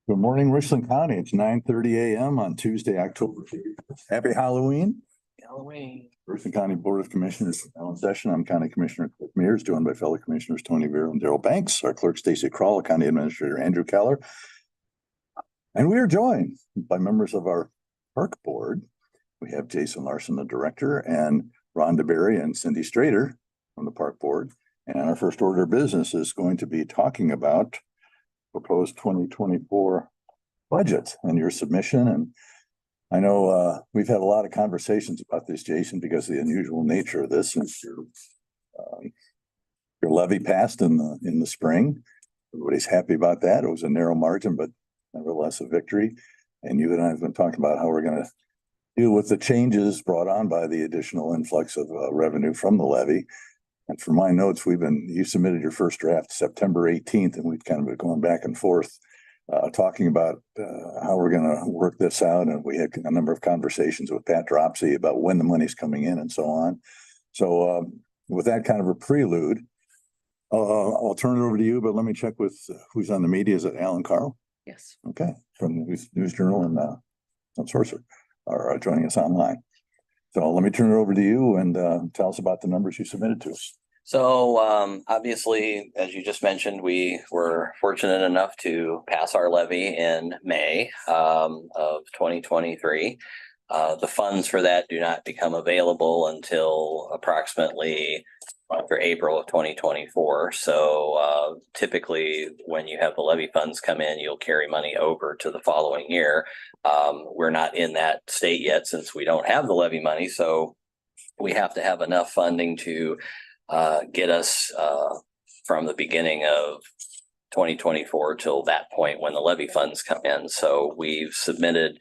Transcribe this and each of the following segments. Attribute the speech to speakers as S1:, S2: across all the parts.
S1: Good morning, Richland County. It's 9:30 a.m. on Tuesday, October 8th. Happy Halloween.
S2: Halloween.
S1: Richland County Board of Commissioners now in session. I'm County Commissioner Cliff Mears, joined by fellow commissioners Tony Vera and Daryl Banks, our clerk Stacy Kroll, County Administrator Andrew Keller. And we are joined by members of our park board. We have Jason Larson, the director, and Rhonda Berry and Cindy Strader from the park board. And our first order of business is going to be talking about proposed 2024 budget and your submission. And I know we've had a lot of conversations about this, Jason, because of the unusual nature of this. And your levy passed in the spring. Everybody's happy about that. It was a narrow margin, but nevertheless a victory. And you and I have been talking about how we're going to deal with the changes brought on by the additional influx of revenue from the levy. And for my notes, you submitted your first draft September 18th, and we've kind of been going back and forth talking about how we're going to work this out. And we had a number of conversations with Pat Dropsy about when the money's coming in and so on. So with that kind of a prelude, I'll turn it over to you, but let me check with who's on the media. Is it Alan Carl?
S2: Yes.
S1: Okay, from the News Journal and Sorcerer are joining us online. So let me turn it over to you and tell us about the numbers you submitted to us.
S2: So obviously, as you just mentioned, we were fortunate enough to pass our levy in May of 2023. The funds for that do not become available until approximately after April of 2024. So typically when you have the levy funds come in, you'll carry money over to the following year. We're not in that state yet since we don't have the levy money. So we have to have enough funding to get us from the beginning of 2024 till that point when the levy funds come in. So we submitted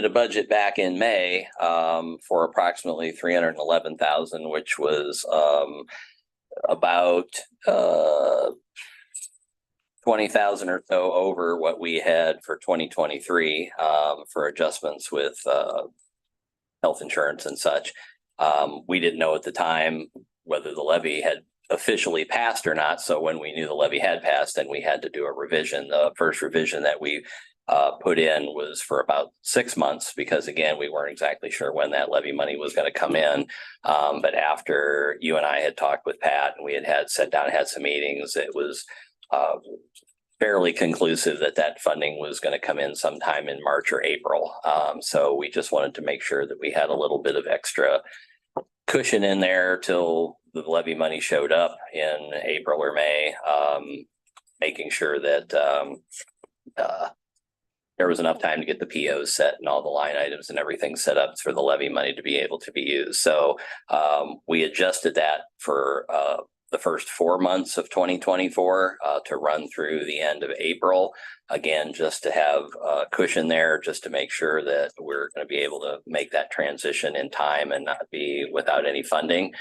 S2: a budget back in May for approximately $311,000, which was about $20,000 or so over what we had for 2023 for adjustments with health insurance and such. We didn't know at the time whether the levy had officially passed or not. So when we knew the levy had passed, then we had to do a revision. The first revision that we put in was for about 6 months because, again, we weren't exactly sure when that levy money was going to come in. But after you and I had talked with Pat and we had sat down and had some meetings, it was fairly conclusive that funding was going to come in sometime in March or April. So we just wanted to make sure that we had a little bit of extra cushion in there till the levy money showed up in April or May, making sure that there was enough time to get the POs set and all the line items and everything set up for the levy money to be able to be used. So we adjusted that for the first 4 months of 2024 to run through the end of April. Again, just to have a cushion there, just to make sure that we're going to be able to make that transition in time and not be without any funding.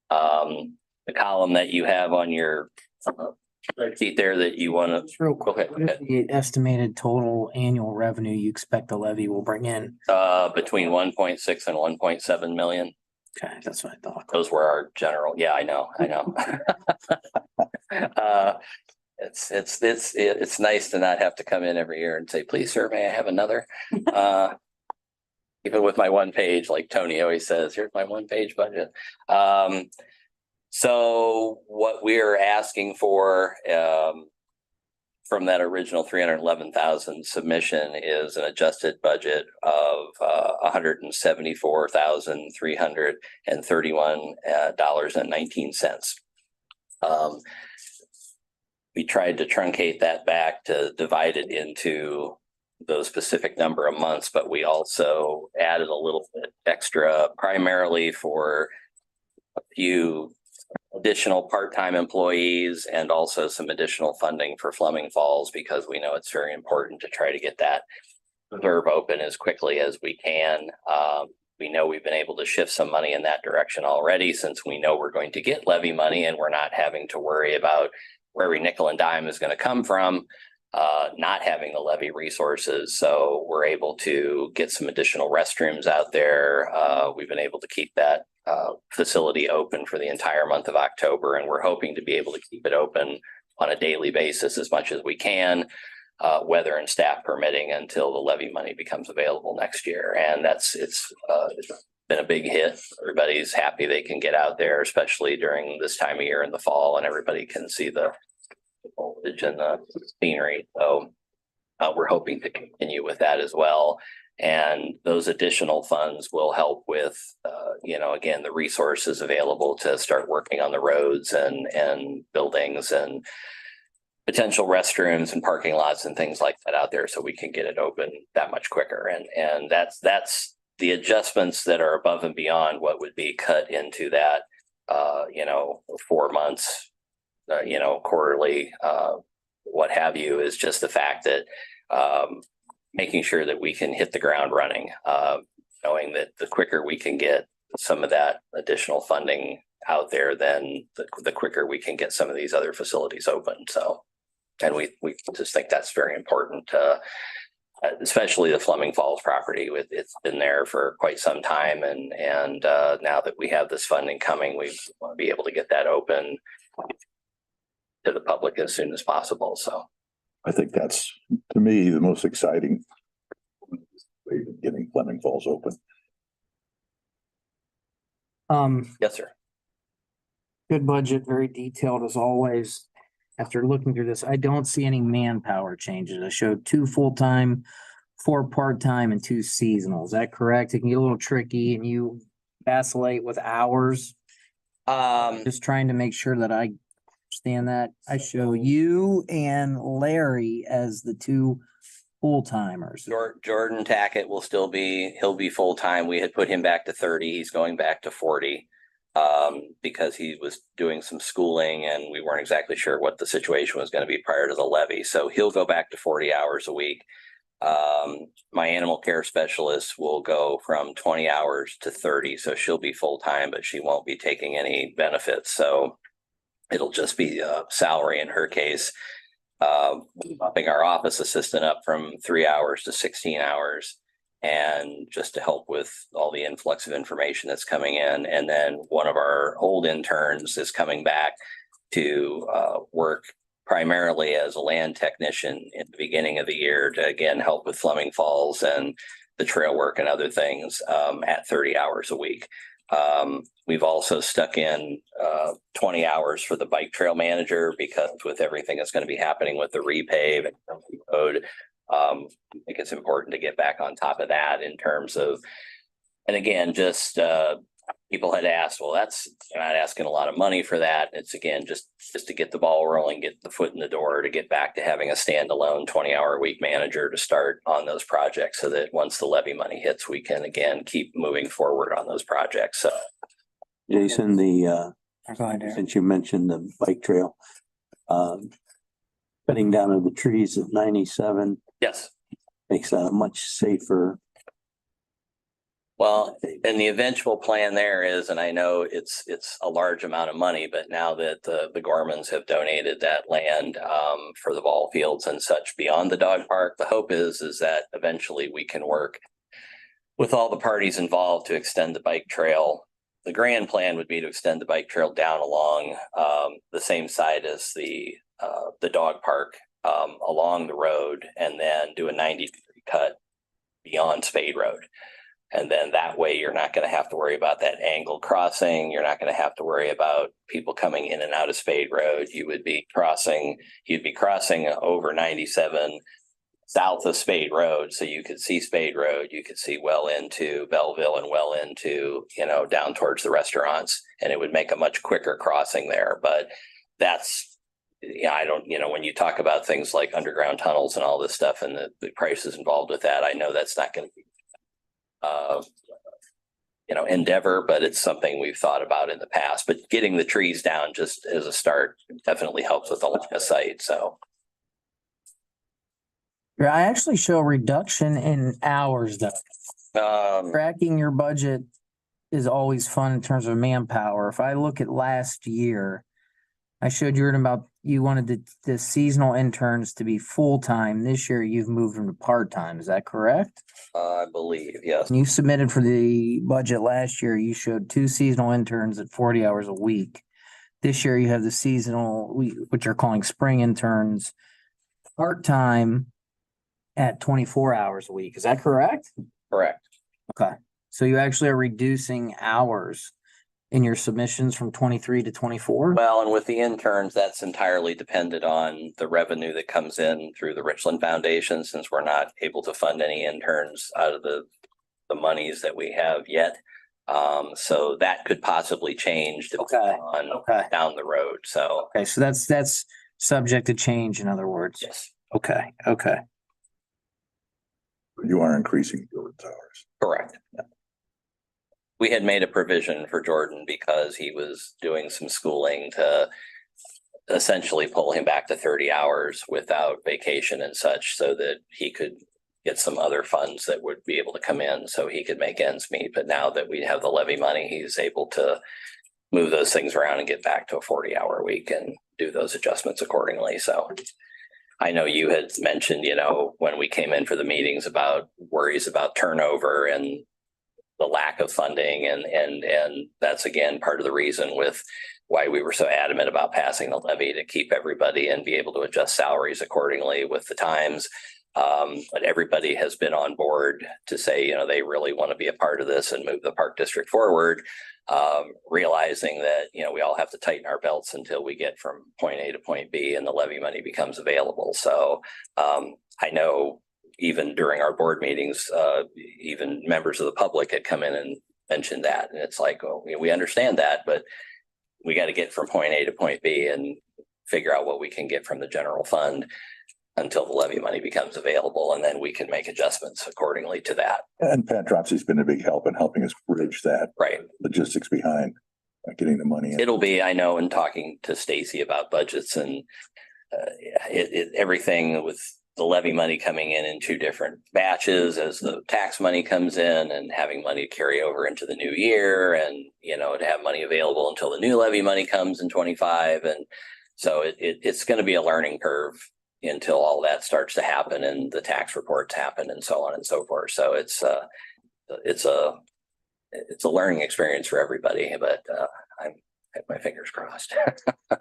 S2: The column that you have on your spreadsheet there that you want to
S3: real quick. What is the estimated total annual revenue you expect the levy will bring in?
S2: Between 1.6 and 1.7 million.
S3: Okay, that's what I thought.
S2: Those were our general. Yeah, I know. It's nice to not have to come in every year and say, please, sir, may I have another? Even with my 1 page, like Tony always says, here's my 1 page budget. So what we're asking for from that original 311,000 submission is an adjusted budget of $174,331.19. We tried to truncate that back to divide it into those specific number of months, but we also added a little bit extra primarily for a few additional part-time employees and also some additional funding for Fleming Falls, because we know it's very important to try to get that reserve open as quickly as we can. We know we've been able to shift some money in that direction already, since we know we're going to get levy money and we're not having to worry about where every nickel and dime is going to come from, not having the levy resources. So we're able to get some additional restrooms out there. We've been able to keep that facility open for the entire month of October, and we're hoping to be able to keep it open on a daily basis as much as we can. weather and staff permitting until the levy money becomes available next year. And it's been a big hit. Everybody's happy they can get out there, especially during this time of year in the fall, and everybody can see the foliage and the scenery. So we're hoping to continue with that as well. And those additional funds will help with, again, the resources available to start working on the roads and buildings and potential restrooms and parking lots and things like that out there, so we can get it open that much quicker. And that's the adjustments that are above and beyond what would be cut into that, 4 months, quarterly, what have you, is just the fact that making sure that we can hit the ground running, knowing that the quicker we can get some of that additional funding out there, then the quicker we can get some of these other facilities open. So, and we just think that's very important, especially the Fleming Falls property. It's been there for quite some time, and now that we have this funding coming, we want to be able to get that open to the public as soon as possible. So
S1: I think that's, to me, the most exciting way of getting Fleming Falls open.
S2: yes, sir.
S3: Good budget, very detailed as always. After looking through this, I don't see any manpower changes. I showed 2 full-time, 4 part-time, and 2 seasonal. Is that correct? It can get a little tricky and you vacillate with hours. Just trying to make sure that I understand that. I show you and Larry as the 2 full-timers.
S2: Jordan Tackett will still be, he'll be full-time. We had put him back to 30. He's going back to 40. Because he was doing some schooling and we weren't exactly sure what the situation was going to be prior to the levy. So he'll go back to 40 hours a week. My animal care specialist will go from 20 hours to 30. So she'll be full-time, but she won't be taking any benefits. So it'll just be salary in her case. Bumping our office assistant up from 3 hours to 16 hours. And just to help with all the influx of information that's coming in. And then one of our old interns is coming back to work primarily as a land technician in the beginning of the year to, again, help with Fleming Falls and the trail work and other things at 30 hours a week. We've also stuck in 20 hours for the bike trail manager, because with everything that's going to be happening with the repave and road, I think it's important to get back on top of that in terms of, and again, just people had asked, well, you're not asking a lot of money for that. It's again, just to get the ball rolling, get the foot in the door, to get back to having a standalone 20-hour-a-week manager to start on those projects, so that once the levy money hits, we can again keep moving forward on those projects. So,
S4: Jason,
S3: Go ahead, Aaron.
S4: since you mentioned the bike trail, cutting down of the trees at 97
S2: yes.
S4: makes that a much safer.
S2: Well, and the eventual plan there is, and I know it's a large amount of money, but now that the Gormans have donated that land for the ball fields and such beyond the dog park, the hope is that eventually we can work with all the parties involved to extend the bike trail. The grand plan would be to extend the bike trail down along the same side as the dog park along the road, and then do a 90-degree cut beyond Spade Road. And then that way you're not going to have to worry about that angle crossing. You're not going to have to worry about people coming in and out of Spade Road. You'd be crossing over 97 south of Spade Road. So you could see Spade Road, you could see well into Belleville and well into, down towards the restaurants, and it would make a much quicker crossing there. But that's, I don't, when you talk about things like underground tunnels and all this stuff and the prices involved with that, I know that's not going to be endeavor, but it's something we've thought about in the past. But getting the trees down just as a start definitely helps with the line of sight. So
S3: I actually show reduction in hours though. Tracking your budget is always fun in terms of manpower. If I look at last year, I showed you wanted the seasonal interns to be full-time. This year you've moved them to part-time. Is that correct?
S2: I believe, yes.
S3: When you submitted for the budget last year, you showed 2 seasonal interns at 40 hours a week. This year you have the seasonal, which are calling spring interns, part-time at 24 hours a week. Is that correct?
S2: Correct.
S3: Okay. So you actually are reducing hours in your submissions from 23 to 24?
S2: Well, and with the interns, that's entirely dependent on the revenue that comes in through the Richland Foundation, since we're not able to fund any interns out of the monies that we have yet. So that could possibly change
S3: Okay.
S2: on
S3: Okay.
S2: down the road. So
S3: Okay. So that's subject to change, in other words.
S2: yes,
S3: Okay. Okay.
S1: You are increasing Jordan's hours.
S2: correct. We had made a provision for Jordan because he was doing some schooling to essentially pull him back to 30 hours without vacation and such, so that he could get some other funds that would be able to come in so he could make ends meet. But now that we have the levy money, he's able to move those things around and get back to a 40-hour week and do those adjustments accordingly. So I know you had mentioned, when we came in for the meetings, about worries about turnover and the lack of funding, and that's again part of the reason with why we were so adamant about passing the levy, to keep everybody and be able to adjust salaries accordingly with the times. But everybody has been on board to say, they really want to be a part of this and move the Park District forward, realizing that, we all have to tighten our belts until we get from point A to point B and the levy money becomes available. So I know even during our board meetings, even members of the public had come in and mentioned that. And it's like, well, we understand that, but we got to get from point A to point B and figure out what we can get from the general fund until the levy money becomes available. And then we can make adjustments accordingly to that.
S1: And Pat Dropsy's been a big help in helping us bridge that
S2: Right.
S1: logistics behind getting the money in.
S2: It'll be, I know, in talking to Stacy about budgets and everything with the levy money coming in two different batches as the tax money comes in, and having money to carry over into the new year, and, to have money available until the new levy money comes in 25. And so it's going to be a learning curve until all that starts to happen and the tax reports happen and so on and so forth. So it's a learning experience for everybody, but I have my fingers crossed.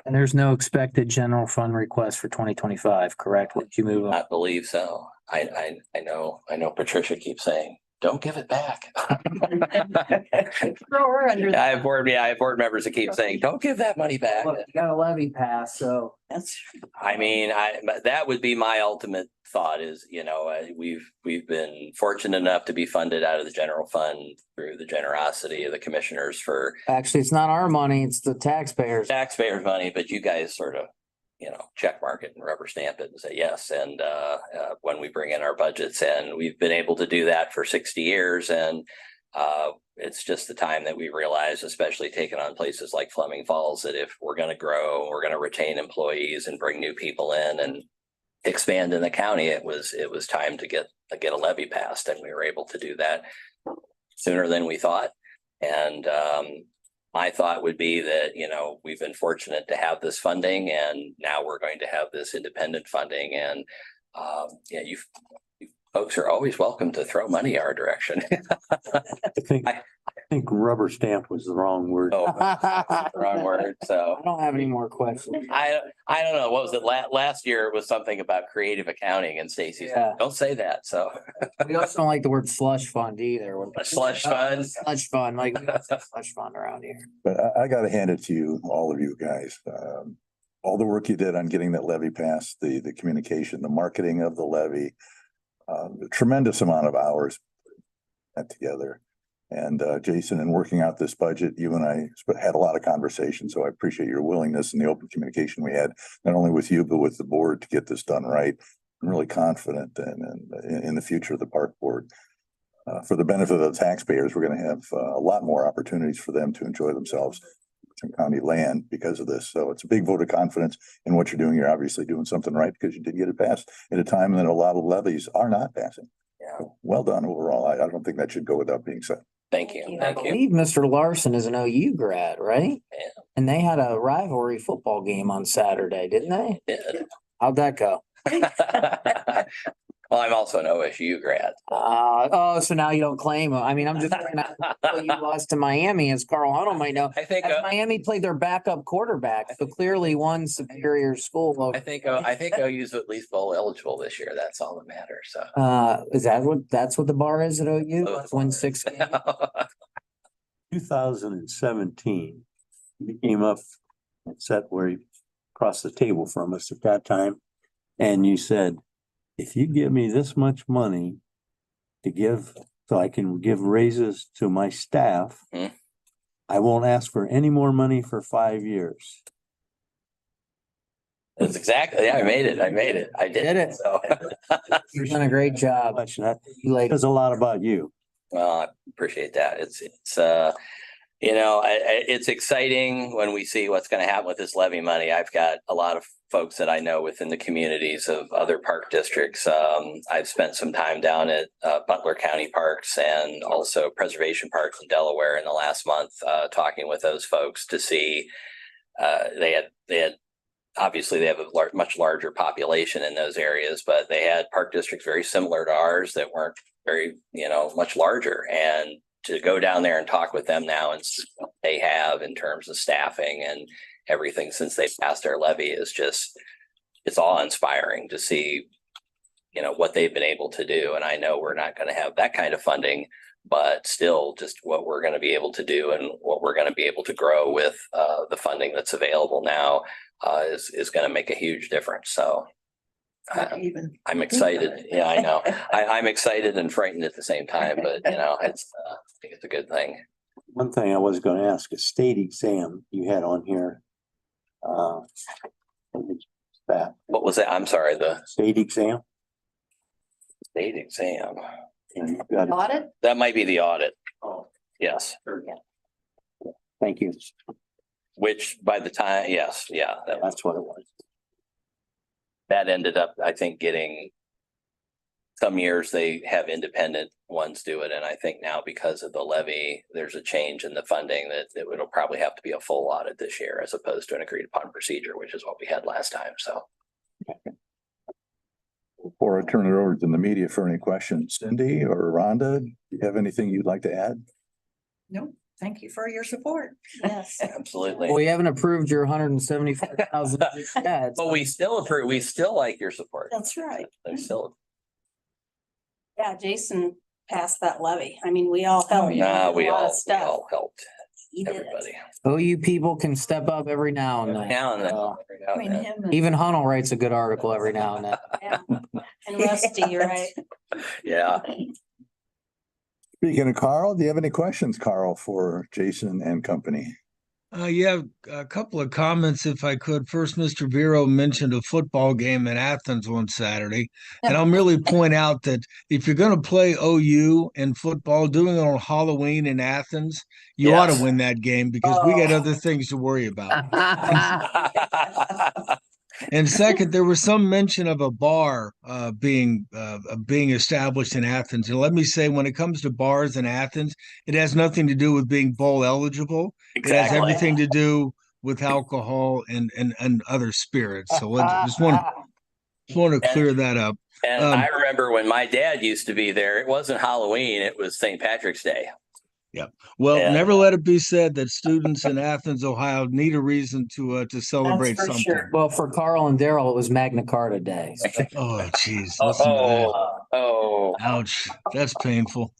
S3: And there's no expected general fund request for 2025, correct? Would you move
S2: I
S3: on?
S2: believe so. I know Patricia keeps saying, don't give it back.
S5: Throw her under.
S2: I have board members that keep saying, don't give that money back.
S3: Look, you got a levy pass, so.
S5: That's
S2: But that would be my ultimate thought is, we've been fortunate enough to be funded out of the general fund through the generosity of the commissioners for
S3: Actually, it's not our money, it's the taxpayers.
S2: taxpayers' money, but you guys sort of, check mark it and rubber stamp it and say yes. And when we bring in our budgets, and we've been able to do that for 60 years. And it's just the time that we realize, especially taking on places like Fleming Falls, that if we're going to grow, we're going to retain employees and bring new people in and expand in the county, it was time to get a levy passed. And we were able to do that sooner than we thought. And my thought would be that, we've been fortunate to have this funding, and now we're going to have this independent funding. And you folks are always welcome to throw money our direction.
S4: I think rubber stamp was the wrong word.
S2: Oh, wrong word. So
S3: I don't have any more questions.
S2: I don't know. What was it? Last year it was something about creative accounting, and Stacy's
S3: Yeah.
S2: like, don't say that. So
S3: We also don't like the word slush fund either.
S2: a slush fund.
S3: Slush fund, like we don't say slush fund around here.
S1: But I got to hand it to you, all of you guys. All the work you did on getting that levy passed, the communication, the marketing of the levy, the tremendous amount of hours that together. And Jason, in working out this budget, you and I had a lot of conversations. So I appreciate your willingness and the open communication we had, not only with you, but with the board to get this done right. I'm really confident in the future of the park board. For the benefit of the taxpayers, we're going to have a lot more opportunities for them to enjoy themselves in county land because of this. So it's a big vote of confidence in what you're doing. You're obviously doing something right because you did get it passed at a time that a lot of levies are not passing.
S2: Yeah.
S1: Well done overall. I don't think that should go without being said.
S2: Thank you.
S3: I
S2: Thank you.
S3: believe Mr. Larson is an OU grad, right?
S2: Yeah.
S3: And they had a rivalry football game on Saturday, didn't they?
S2: Did.
S3: How'd that go?
S2: Well, I'm also an OSU grad.
S3: So now you don't claim him. I mean, I'm just trying to, you lost to Miami, as Carl Huddle might know.
S2: I think,
S3: As Miami played their backup quarterback, so clearly one superior school.
S2: I think OU's at least bowl eligible this year. That's all that matters, so.
S3: Is that's what the bar is at OU? Let's win 6 games.
S4: 2017, you came up and sat where you across the table from us at that time. And you said, if you give me this much money to give, so I can give raises to my staff,
S2: Hmm.
S4: I won't ask for any more money for 5 years.
S2: That's exactly, yeah, I made it. I did
S3: Did it.
S2: So,
S3: You've done a great job.
S4: Much that
S3: Like,
S4: says a lot about you.
S2: well, I appreciate that. It's it's exciting when we see what's going to happen with this levy money. I've got a lot of folks that I know within the communities of other park districts. I've spent some time down at Butler County Parks and also Preservation Parks in Delaware in the last month, talking with those folks to see. They had obviously they have a much larger population in those areas, but they had park districts very similar to ours that weren't very, much larger. And to go down there and talk with them now and see what they have in terms of staffing and everything since they passed their levy is just, it's awe-inspiring to see, what they've been able to do. And I know we're not going to have that kind of funding, but still just what we're going to be able to do and what we're going to be able to grow with the funding that's available now is going to make a huge difference. So I'm excited. Yeah, I know. I'm excited and frightened at the same time, but it's I think it's a good thing.
S4: One thing I was going to ask, a state exam you had on here. That
S2: What was that? I'm sorry, the
S4: state exam.
S2: state exam.
S4: And you've got it.
S5: Audit?
S2: That might be the audit. Yes.
S4: Thank you.
S2: Which by the time, yes, yeah,
S4: That's what it was.
S2: that ended up, I think, getting. Some years they have independent ones do it, and I think now because of the levy, there's a change in the funding that it'll probably have to be a full audit this year as opposed to an agreed upon procedure, which is what we had last time, so.
S1: Before I turn it over to the media for any questions, Cindy or Rhonda, do you have anything you'd like to add?
S5: No, thank you for your support. Yes.
S2: Absolutely.
S3: well, we haven't approved your 175,000 yet.
S2: But we still approve, we still like your support.
S5: That's right.
S2: There's still,
S6: Yeah, Jason passed that levy. I mean, we all helped.
S2: nah,
S6: with a
S2: we
S6: lot of
S2: all
S6: stuff.
S2: helped
S6: He did it.
S2: everybody.
S3: OU people can step up every now and then.
S2: Now and then.
S3: Uh,
S2: every now and
S6: Between
S2: then.
S6: him and-
S3: Even Hunnell writes a good article every now and then.
S6: yeah. And Rusty, right?
S2: Yeah.
S1: Speaking of Carl, do you have any questions, Carl, for Jason and company?
S7: Yeah, a couple of comments if I could. First, Mr. Vero mentioned a football game in Athens one Saturday. And I'll merely point out that if you're going to play OU in football, doing it on Halloween in Athens, you ought
S2: Yes.
S7: to win that game because we got other things to worry about. And second, there was some mention of a bar being established in Athens. And let me say, when it comes to bars in Athens, it has nothing to do with being bowl eligible. It has
S2: Exactly.
S7: everything to do with alcohol and other spirits. So I just want to clear that up.
S2: And
S7: Um,
S2: I remember when my dad used to be there, it wasn't Halloween, it was St. Patrick's Day.
S7: Well,
S2: Yeah.
S7: never let it be said that students in Athens, Ohio, need a reason to celebrate
S5: for
S7: something.
S5: sure.
S3: Well, for Carl and Daryl, it was Magna Carta Day.
S7: Oh, geez, listen to that.
S2: Oh.
S7: Ouch, that's painful.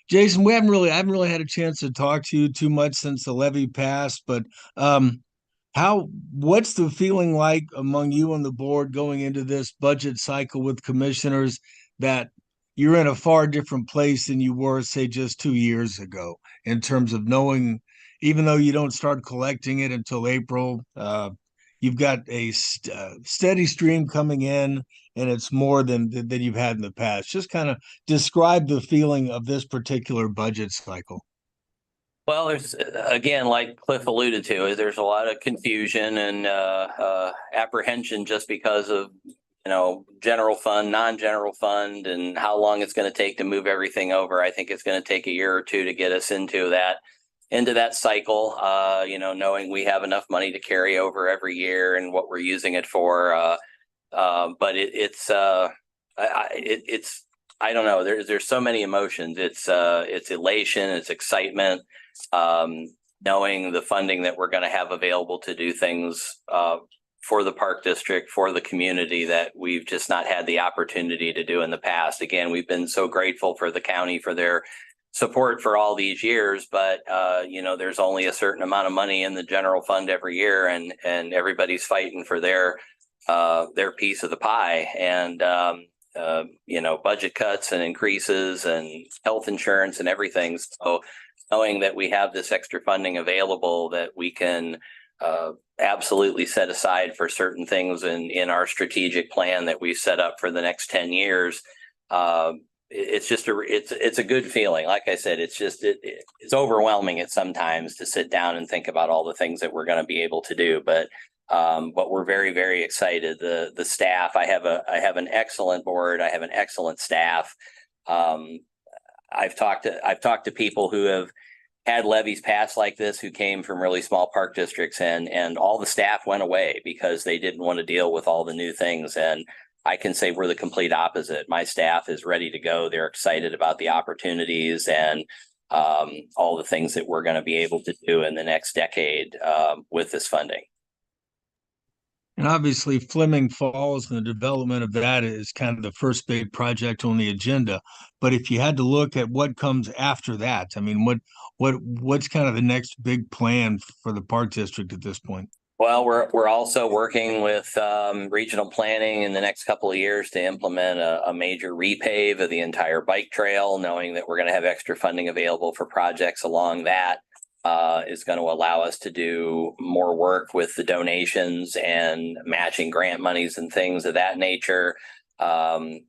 S7: Jason, I haven't really had a chance to talk to you too much since the levy passed, but what's the feeling like among you and the board going into this budget cycle with commissioners that you're in a far different place than you were, say, just 2 years ago in terms of knowing, even though you don't start collecting it until April, you've got a steady stream coming in, and it's more than you've had in the past. Just kind of describe the feeling of this particular budget cycle.
S2: Well, there's, again, like Cliff alluded to, there's a lot of confusion and apprehension just because of, general fund, non-general fund, and how long it's going to take to move everything over. I think it's going to take a year or two to get us into that cycle, knowing we have enough money to carry over every year and what we're using it for. But it's I don't know, there's so many emotions. It's elation, it's excitement, knowing the funding that we're going to have available to do things, for the park district, for the community that we've just not had the opportunity to do in the past. Again, we've been so grateful for the county for their support for all these years, but there's only a certain amount of money in the general fund every year, and everybody's fighting for their piece of the pie. And budget cuts and increases and health insurance and everything. So knowing that we have this extra funding available that we can absolutely set aside for certain things in our strategic plan that we set up for the next 10 years, it's just it's a good feeling. Like I said, it's overwhelming at sometimes to sit down and think about all the things that we're going to be able to do, but we're very, very excited. The staff, I have an excellent board. I have an excellent staff. I've talked to people who have had levies passed like this, who came from really small park districts, and all the staff went away because they didn't want to deal with all the new things. And I can say we're the complete opposite. My staff is ready to go. They're excited about the opportunities and all the things that we're going to be able to do in the next decade with this funding.
S7: And obviously Fleming Falls and the development of that is kind of the first big project on the agenda. But if you had to look at what comes after that, I mean, what's kind of the next big plan for the park district at this point?
S2: Well, we're also working with regional planning in the next couple of years to implement a major repave of the entire bike trail, knowing that we're going to have extra funding available for projects along that. Is going to allow us to do more work with the donations and matching grant monies and things of that nature. We're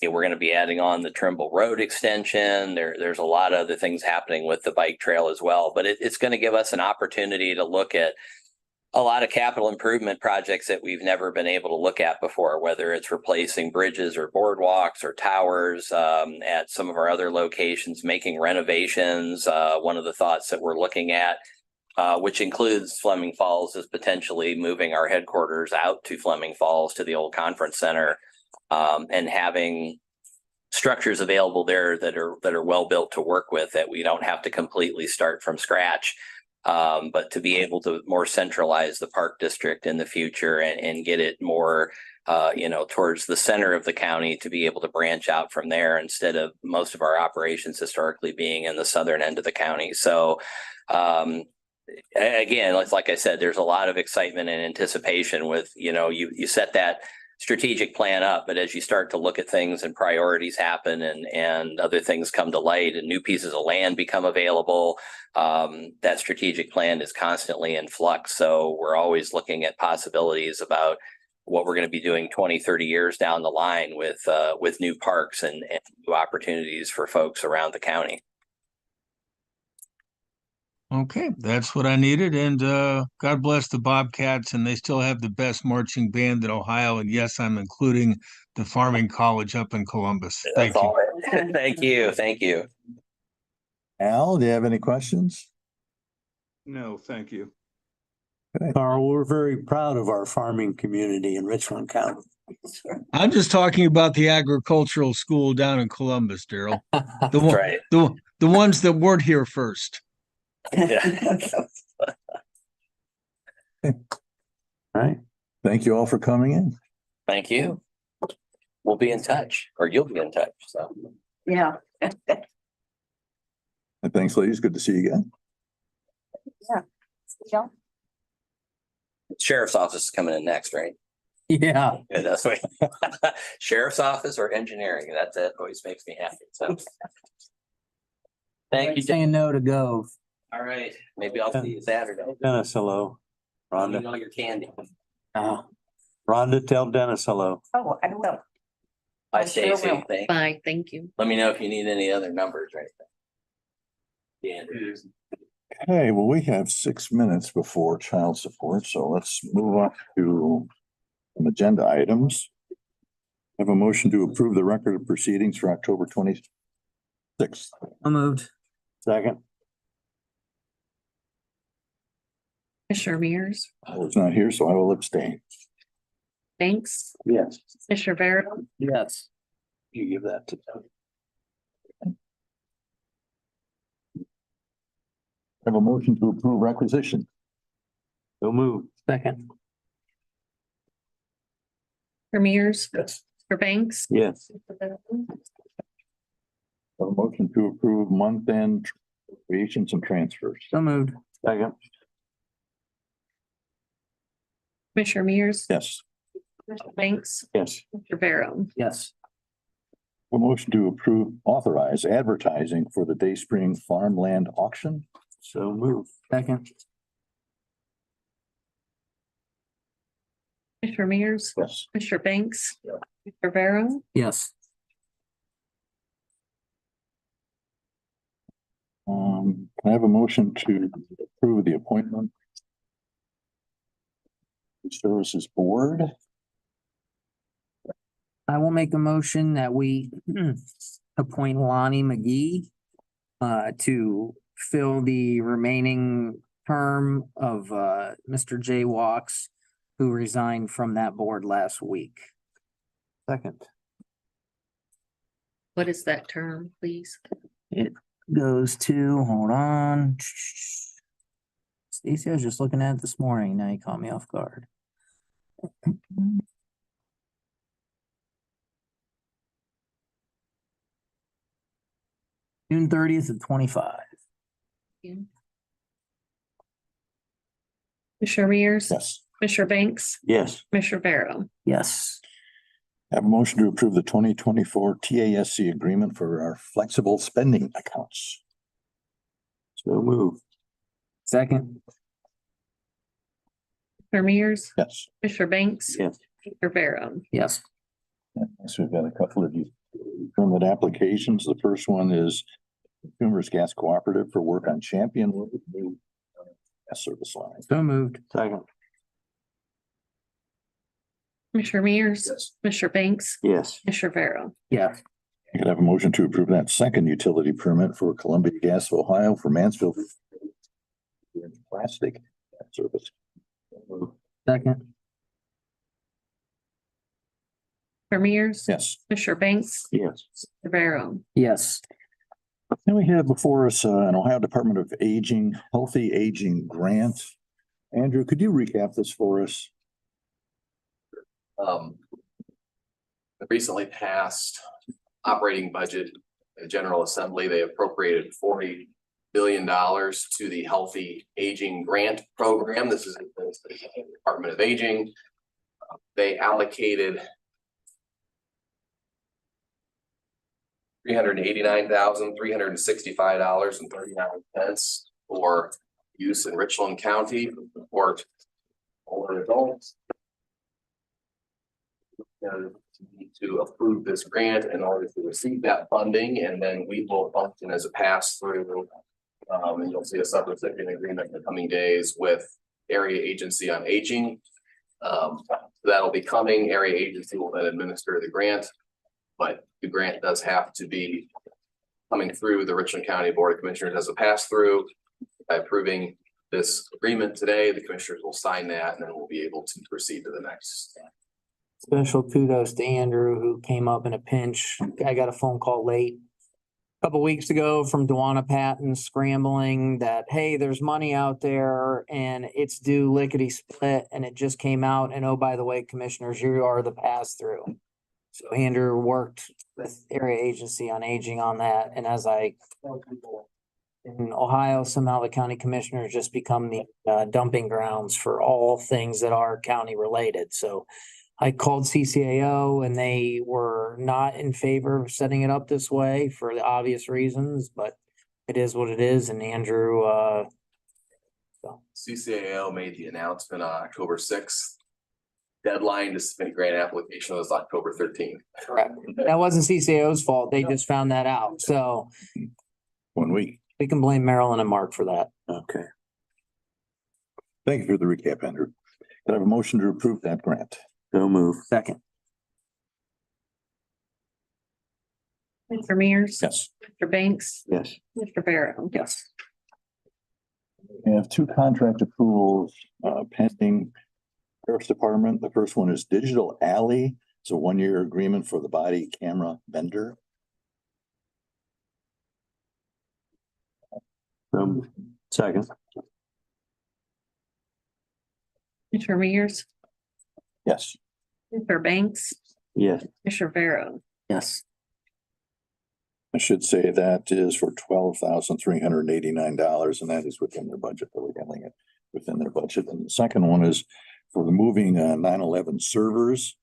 S2: going to be adding on the Trimble Road extension. There's a lot of other things happening with the bike trail as well, but it's going to give us an opportunity to look at a lot of capital improvement projects that we've never been able to look at before, whether it's replacing bridges or boardwalks or towers at some of our other locations, making renovations. One of the thoughts that we're looking at, which includes Fleming Falls, is potentially moving our headquarters out to Fleming Falls to the old conference center, and having structures available there that are well built to work with, that we don't have to completely start from scratch. But to be able to more centralize the park district in the future and get it more, towards the center of the county, to be able to branch out from there instead of most of our operations historically being in the southern end of the county. So, again, like I said, there's a lot of excitement and anticipation with, you set that strategic plan up, but as you start to look at things and priorities happen and other things come to light and new pieces of land become available, that strategic plan is constantly in flux. So we're always looking at possibilities about what we're going to be doing 20, 30 years down the line with new parks and new opportunities for folks around the county.
S7: Okay, that's what I needed. And God bless the Bobcats, and they still have the best marching band in Ohio. And yes, I'm including the farming college up in Columbus. Thank
S2: That's
S7: you.
S2: all right. Thank you. Thank you.
S1: Al, do you have any questions?
S8: No, thank you.
S4: Carl, we're very proud of our farming community in Richland County.
S7: I'm just talking about the agricultural school down in Columbus, Daryl. The one,
S2: Right.
S7: the ones that weren't here first.
S2: Yeah.
S4: All right.
S1: Thank you all for coming in.
S2: Thank you. We'll be in touch, or you'll be in touch. So,
S5: Yeah.
S1: And thanks, ladies. Good to see you again.
S5: Yeah.
S2: sheriff's office is coming in next, right?
S3: Yeah.
S2: Yeah, that's right. Sheriff's office or engineering. That always makes me happy. So, thank you.
S3: Saying no to go.
S2: All right. Maybe I'll see you Saturday.
S4: Dennis, hello.
S2: Let me
S4: Rhonda,
S2: know your candy.
S4: Rhonda, tell Dennis hello.
S5: Oh, I will.
S2: Bye,
S5: I sure
S2: Stacy.
S5: will.
S2: Thank-
S9: Bye, thank you.
S2: Let me know if you need any other numbers or anything. Yeah.
S1: Okay, well, we have 6 minutes before child support, so let's move on to some agenda items. I have a motion to approve the record of proceedings for October 26th.
S3: I moved.
S4: Second,
S9: Commissioner Mears,
S1: I was not here, so I will abstain.
S9: Banks,
S4: yes.
S9: Commissioner Barrow,
S3: Yes.
S4: You give that to them.
S1: Have a motion to approve requisition.
S4: Go move.
S3: Second.
S9: Mears,
S1: Yes.
S9: Mr. Banks.
S4: Yes.
S1: Have a motion to approve month-end appropriations and transfers.
S3: So moved.
S4: Second.
S9: Commissioner Mears,
S1: Yes.
S9: Mr. Banks,
S4: Yes.
S9: Mr. Barrow.
S3: Yes.
S1: A motion to approve, authorize advertising for the Dayspring Farmland Auction.
S4: So move.
S3: Second.
S9: Commissioner Mears,
S1: Yes.
S9: Mr. Banks, Mr. Barrow.
S3: Yes.
S1: Can I have a motion to approve the appointment? Services Board.
S3: I will make a motion that we appoint Lonnie McGee to fill the remaining term of Mr. Jay Walks, who resigned from that board last week.
S4: Second.
S9: What is that term, please?
S3: It goes to, hold on. Stacy, I was just looking at it this morning. Now you caught me off guard. June 30th of 25.
S9: Commissioner Mears,
S1: Yes.
S9: Mr. Banks,
S4: Yes.
S9: Mr. Barrow.
S3: Yes.
S1: Have a motion to approve the 2024 TASC agreement for our flexible spending accounts.
S4: So move.
S3: Second.
S9: Commissioner Mears,
S1: Yes.
S9: Mr. Banks.
S4: Yes.
S9: Mr. Barrow.
S3: Yes.
S1: So we've got a couple of permit applications. The first one is Consumers Gas Cooperative for work on Champion Road new gas service line.
S3: So moved.
S4: Second.
S9: Commissioner Mears,
S1: Yes.
S9: Mr. Banks,
S4: Yes.
S9: Mr. Barrow.
S3: Yes.
S1: You could have a motion to approve that second utility permit for Columbia Gas of Ohio for Mansfield plastic service.
S3: Second.
S9: Commissioner Mears,
S1: Yes.
S9: Mr. Banks,
S4: Yes.
S9: Mr. Barrow.
S3: Yes.
S1: Then we have before us an Ohio Department of Aging, Healthy Aging Grant. Andrew, could you recap this for us?
S10: The recently passed operating budget, General Assembly, they appropriated $40 billion to the Healthy Aging Grant Program. This is the Department of Aging. They allocated $389,365.39 for use in Richland County to support older adults. To approve this grant in order to receive that funding, and then we will function as a pass-through. And you'll see a subrecipient agreement in the coming days with Area Agency on Aging. That'll be coming. Area Agency will then administer the grant, but the grant does have to be coming through the Richland County Board of Commissioners as a pass-through. By approving this agreement today, the commissioners will sign that, and then we'll be able to proceed to the next step.
S3: Special kudos to Andrew, who came up in a pinch. I got a phone call late a couple weeks ago from Dewana Patton scrambling that, hey, there's money out there and it's due lickety split, and it just came out. And oh, by the way, commissioners, you are the pass through. So Andrew worked with Area Agency on Aging on that. And as I tell people in Ohio, somehow the county commissioners just become the dumping grounds for all things that are county related. So I called CCAO and they were not in favor of setting it up this way for the obvious reasons, but it is what it is. And Andrew,
S10: CCAO made the announcement on October 6th. Deadline to submit grant application was October 13th.
S3: correct. That wasn't CCAO's fault. They just found that out. So
S1: 1 week.
S3: we can blame Marilyn and Mark for that.
S4: Okay.
S1: Thank you for the recap, Andrew. Can I have a motion to approve that grant?
S4: So move.
S3: Second.
S9: Mr. Mears,
S1: Yes.
S9: Mr. Banks,
S4: Yes.
S9: Mr. Barrow.
S3: Yes.
S1: We have two contract approvals pending Sheriff's Department. The first one is Digital Alley It's a 1-year agreement for the body camera vendor.
S4: Second.
S9: Commissioner Mears,
S1: Yes.
S9: Commissioner Banks,
S4: Yes.
S9: Commissioner Pharaoh.
S3: Yes.
S1: I should say that is for $12,389, and that is within their budget, that we're handling it within their budget. And the second one is for the moving 9/11 servers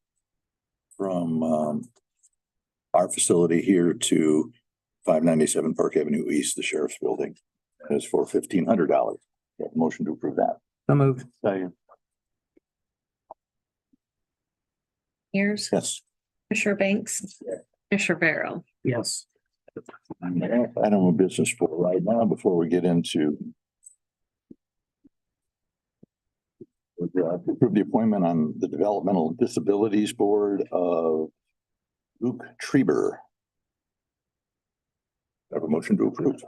S1: from our facility here to 597 Park Avenue East, the sheriff's building. That is for $1,500. Motion to approve that.
S3: So moved.
S4: Second.
S9: Mears,
S1: Yes.
S9: Commissioner Banks, Commissioner Pharaoh.
S3: Yes.
S1: Item of business for right now, before we get into approve the appointment on the Developmental Disabilities Board of Luke Treber. Have a motion to approve.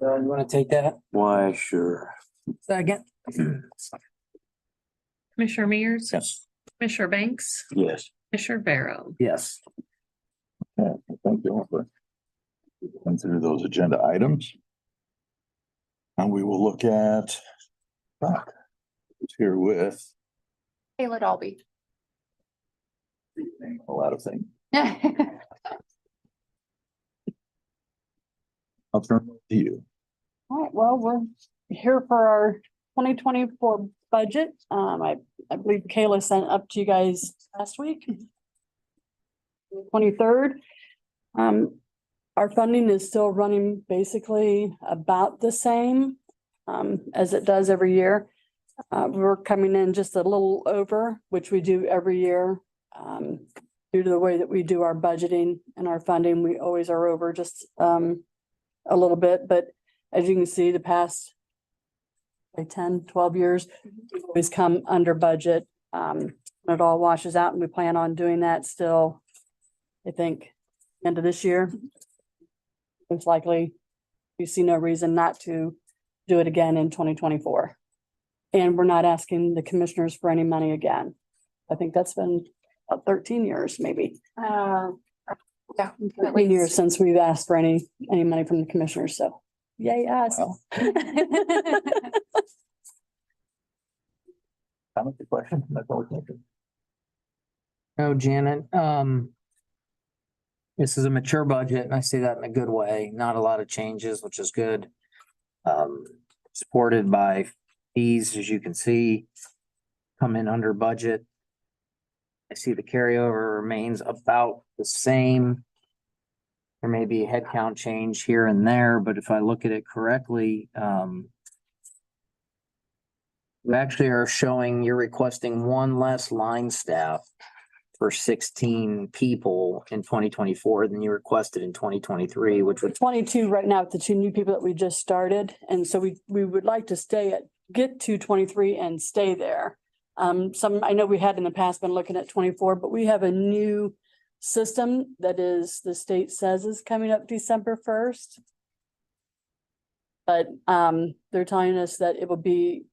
S3: You want to take that?
S4: Why, sure.
S3: Second.
S9: Commissioner Mears,
S1: Yes.
S9: Commissioner Banks,
S4: Yes.
S9: Commissioner Pharaoh.
S3: Yes.
S1: Yeah, thank you for going through those agenda items. And we will look at Brock, who's here with
S11: Kayla Dolby.
S1: a lot of things.
S11: All
S1: I'll turn it to you.
S11: right, well, we're here for our 2024 budget. I believe Kayla sent up to you guys last week. 23rd. Our funding is still running basically about the same as it does every year. We're coming in just a little over, which we do every year. Due to the way that we do our budgeting and our funding, we always are over just a little bit, but as you can see, the past like 10, 12 years, we've always come under budget. It all washes out and we plan on doing that still, I think, end of this year. Most likely, we see no reason not to do it again in 2024. And we're not asking the commissioners for any money again. I think that's been about 13 years, maybe.
S9: Uh,
S11: Yeah, 13 years since we've asked for any money from the commissioners, so yay us.
S1: Well. Comment or question? That's all we're thinking.
S3: No, Janet, this is a mature budget, and I say that in a good way. Not a lot of changes, which is good. Supported by fees, as you can see, come in under budget. I see the carryover remains about the same. There may be a headcount change here and there, but if I look at it correctly, you actually are showing you're requesting one less line staff for 16 people in 2024 than you requested in 2023, which would
S11: 22 right now with the 2 new people that we just started. And so we would like to get to 23 and stay there. I know we had in the past been looking at 24, but we have a new system that is, the state says is coming up December 1st. But they're telling us that it will be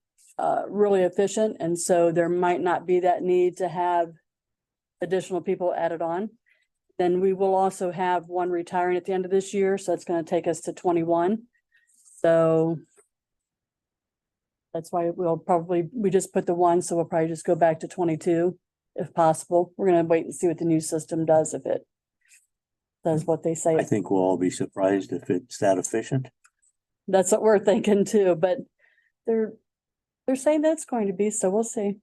S11: really efficient. And so there might not be that need to have additional people added on. Then we will also have one retiring at the end of this year. So it's going to take us to 21. So that's why we just put the 1, so we'll probably just go back to 22 if possible. We're gonna wait and see what the new system does, if it does what they say.
S4: I think we'll all be surprised if it's that efficient.
S11: That's what we're thinking too, but they're saying that's going to be, so we'll see.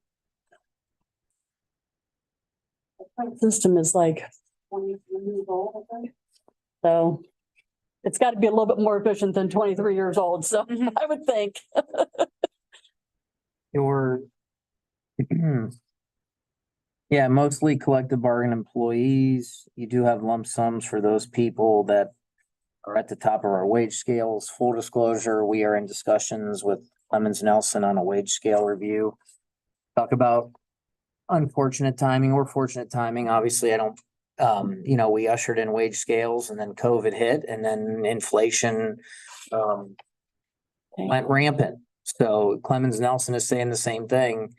S11: The current system is like 23 years old, I think. So it's got to be a little bit more efficient than 23 years old, so I would think.
S3: your yeah, mostly collective bargain employees. You do have lump sums for those people that are at the top of our wage scales. Full disclosure, we are in discussions with Clemens Nelson on a wage scale review. Talk about unfortunate timing or fortunate timing. Obviously, I don't, we ushered in wage scales and then COVID hit and then inflation went rampant. So Clemens Nelson is saying the same thing.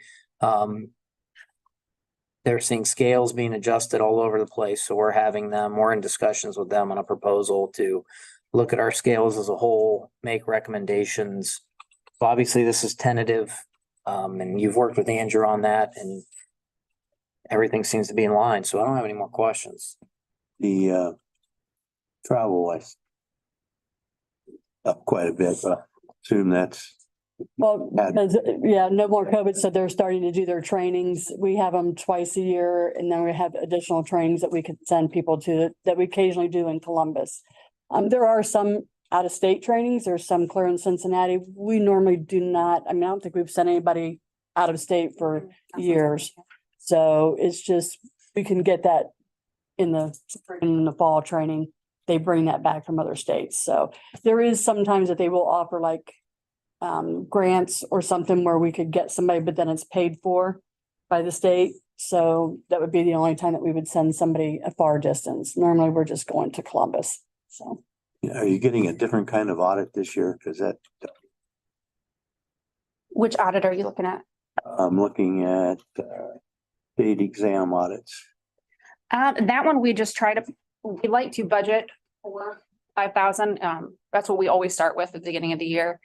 S3: they're seeing scales being adjusted all over the place. So we're in discussions with them on a proposal to look at our scales as a whole, make recommendations. So obviously, this is tentative, and you've worked with Andrew on that, and everything seems to be in line. So I don't have any more questions.
S4: The travel was up quite a bit, but I assume that's,
S11: Well, because, yeah, no more COVID, so they're starting to do their trainings. We have them twice a year, and then we have additional trainings that we could send people to, that we occasionally do in Columbus. There are some out-of-state trainings. There's some clear in Cincinnati. We normally do not, I mean, I don't think we've sent anybody out of state for years. So it's just, we can get that in the spring and in the fall training. They bring that back from other states. So there is sometimes that they will offer like grants or something where we could get somebody, but then it's paid for by the state. So that would be the only time that we would send somebody a far distance. Normally, we're just going to Columbus. So
S4: are you getting a different kind of audit this year? Because that,
S6: Which audit are you looking at?
S4: I'm looking at state exam audits.
S6: That one, we just try to, we like to budget for 5,000. That's what we always start with at the beginning of the year.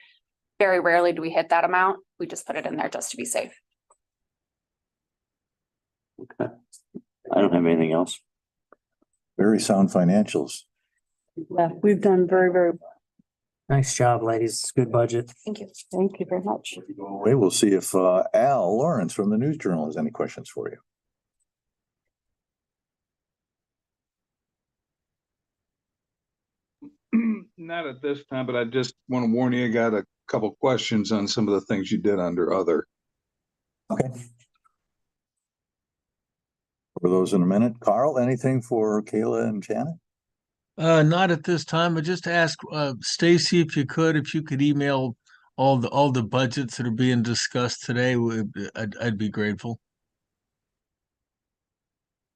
S6: Very rarely do we hit that amount. We just put it in there just to be safe.
S4: Okay. I don't have anything else.
S1: Very sound financials.
S11: yeah, we've done very, very,
S3: Nice job, ladies. It's good budget.
S6: Thank you.
S11: thank you very much.
S1: Anyway, we'll see if Al Lawrence from the News Journal has any questions for you.
S8: Not at this time, but I just want to warn you, I got a couple questions on some of the things you did under other.
S1: Okay. For those in a minute. Carl, anything for Kayla and Janet?
S7: Not at this time, but just ask Stacy if you could email all the budgets that are being discussed today. I'd be grateful.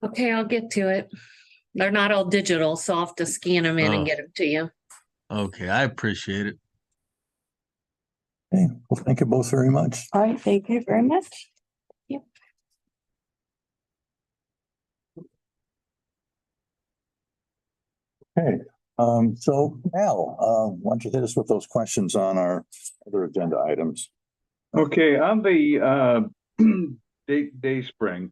S9: Okay, I'll get to it. They're not all digital, so I'll have to scan them in
S7: Oh.
S9: and get them to you.
S7: Okay, I appreciate it.
S1: Okay, well, thank you both very much.
S11: All right, thank you very much.
S1: Okay, so Al, why don't you hit us with those questions on our other agenda items?
S8: Okay, on the Dayspring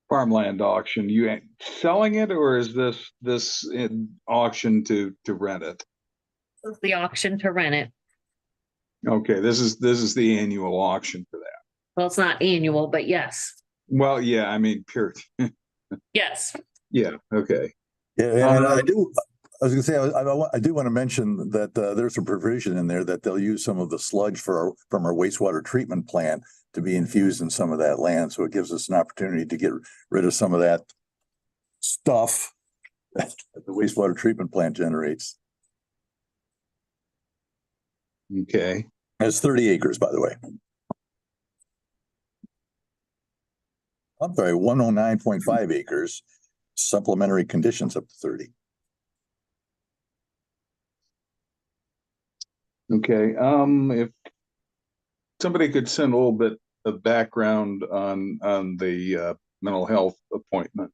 S8: farmland auction, you ain't selling it, or is this in auction to rent it?
S9: This is the auction to rent it.
S8: Okay, this is the annual auction for that.
S9: Well, it's not annual, but yes.
S8: Well, yeah, I mean, period.
S9: Yes.
S8: Yeah, okay.
S1: Yeah, and I was gonna say, I do want to mention that there's a provision in there that they'll use some of the sludge from our wastewater treatment plant to be infused in some of that land. So it gives us an opportunity to get rid of some of that stuff that the wastewater treatment plant generates.
S8: Okay.
S1: It's 30 acres, by the way. I'm sorry, 109.5 acres, supplementary conditions up to 30.
S8: Okay, if somebody could send a little bit of background on the mental health appointment.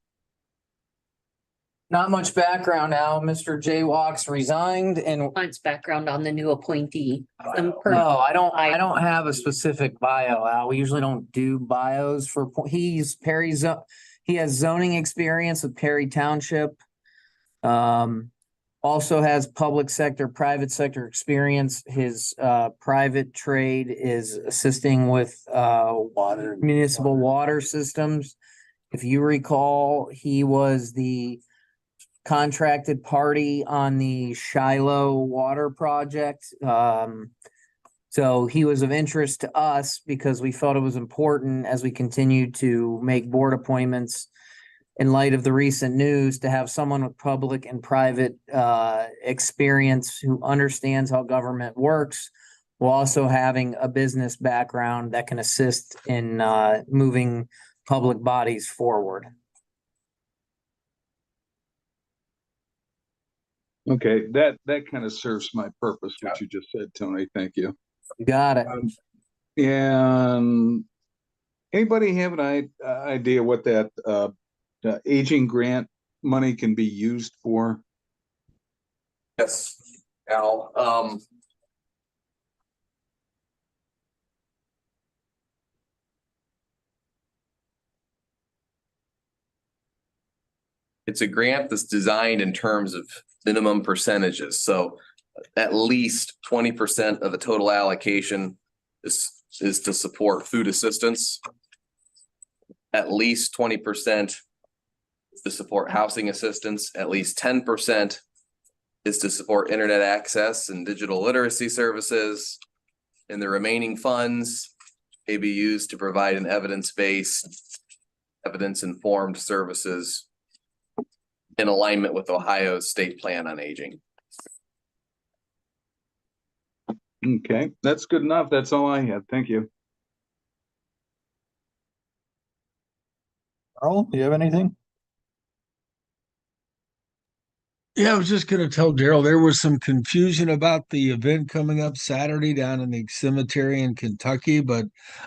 S3: Not much background now. Mr. Jay Walks resigned and
S9: Wants background on the new appointee.
S3: no, I don't have a specific bio, Al. We usually don't do bios for, he has zoning experience with Perry Township. Also has public sector, private sector experience. His private trade is assisting with municipal water systems. If you recall, he was the contracted party on the Shiloh Water Project. So he was of interest to us because we felt it was important as we continue to make board appointments in light of the recent news to have someone with public and private experience who understands how government works, while also having a business background that can assist in moving public bodies forward.
S8: Okay, that kind of serves my purpose, what you just said, Tony. Thank you.
S3: You got it.
S8: And Anybody have an idea what that aging grant money can be used for?
S10: Yes, Al, it's a grant that's designed in terms of minimum percentages, so at least 20% of the total allocation is to support food assistance. At least 20% is to support housing assistance, at least 10% is to support internet access and digital literacy services. And the remaining funds may be used to provide an evidence-based, evidence-informed services in alignment with Ohio's state plan on aging.
S8: Okay, that's good enough. That's all I had. Thank you.
S1: Carl, do you have anything?
S7: Yeah, I was just gonna tell Daryl, there was some confusion about the event coming up Saturday down in the cemetery in Kentucky, but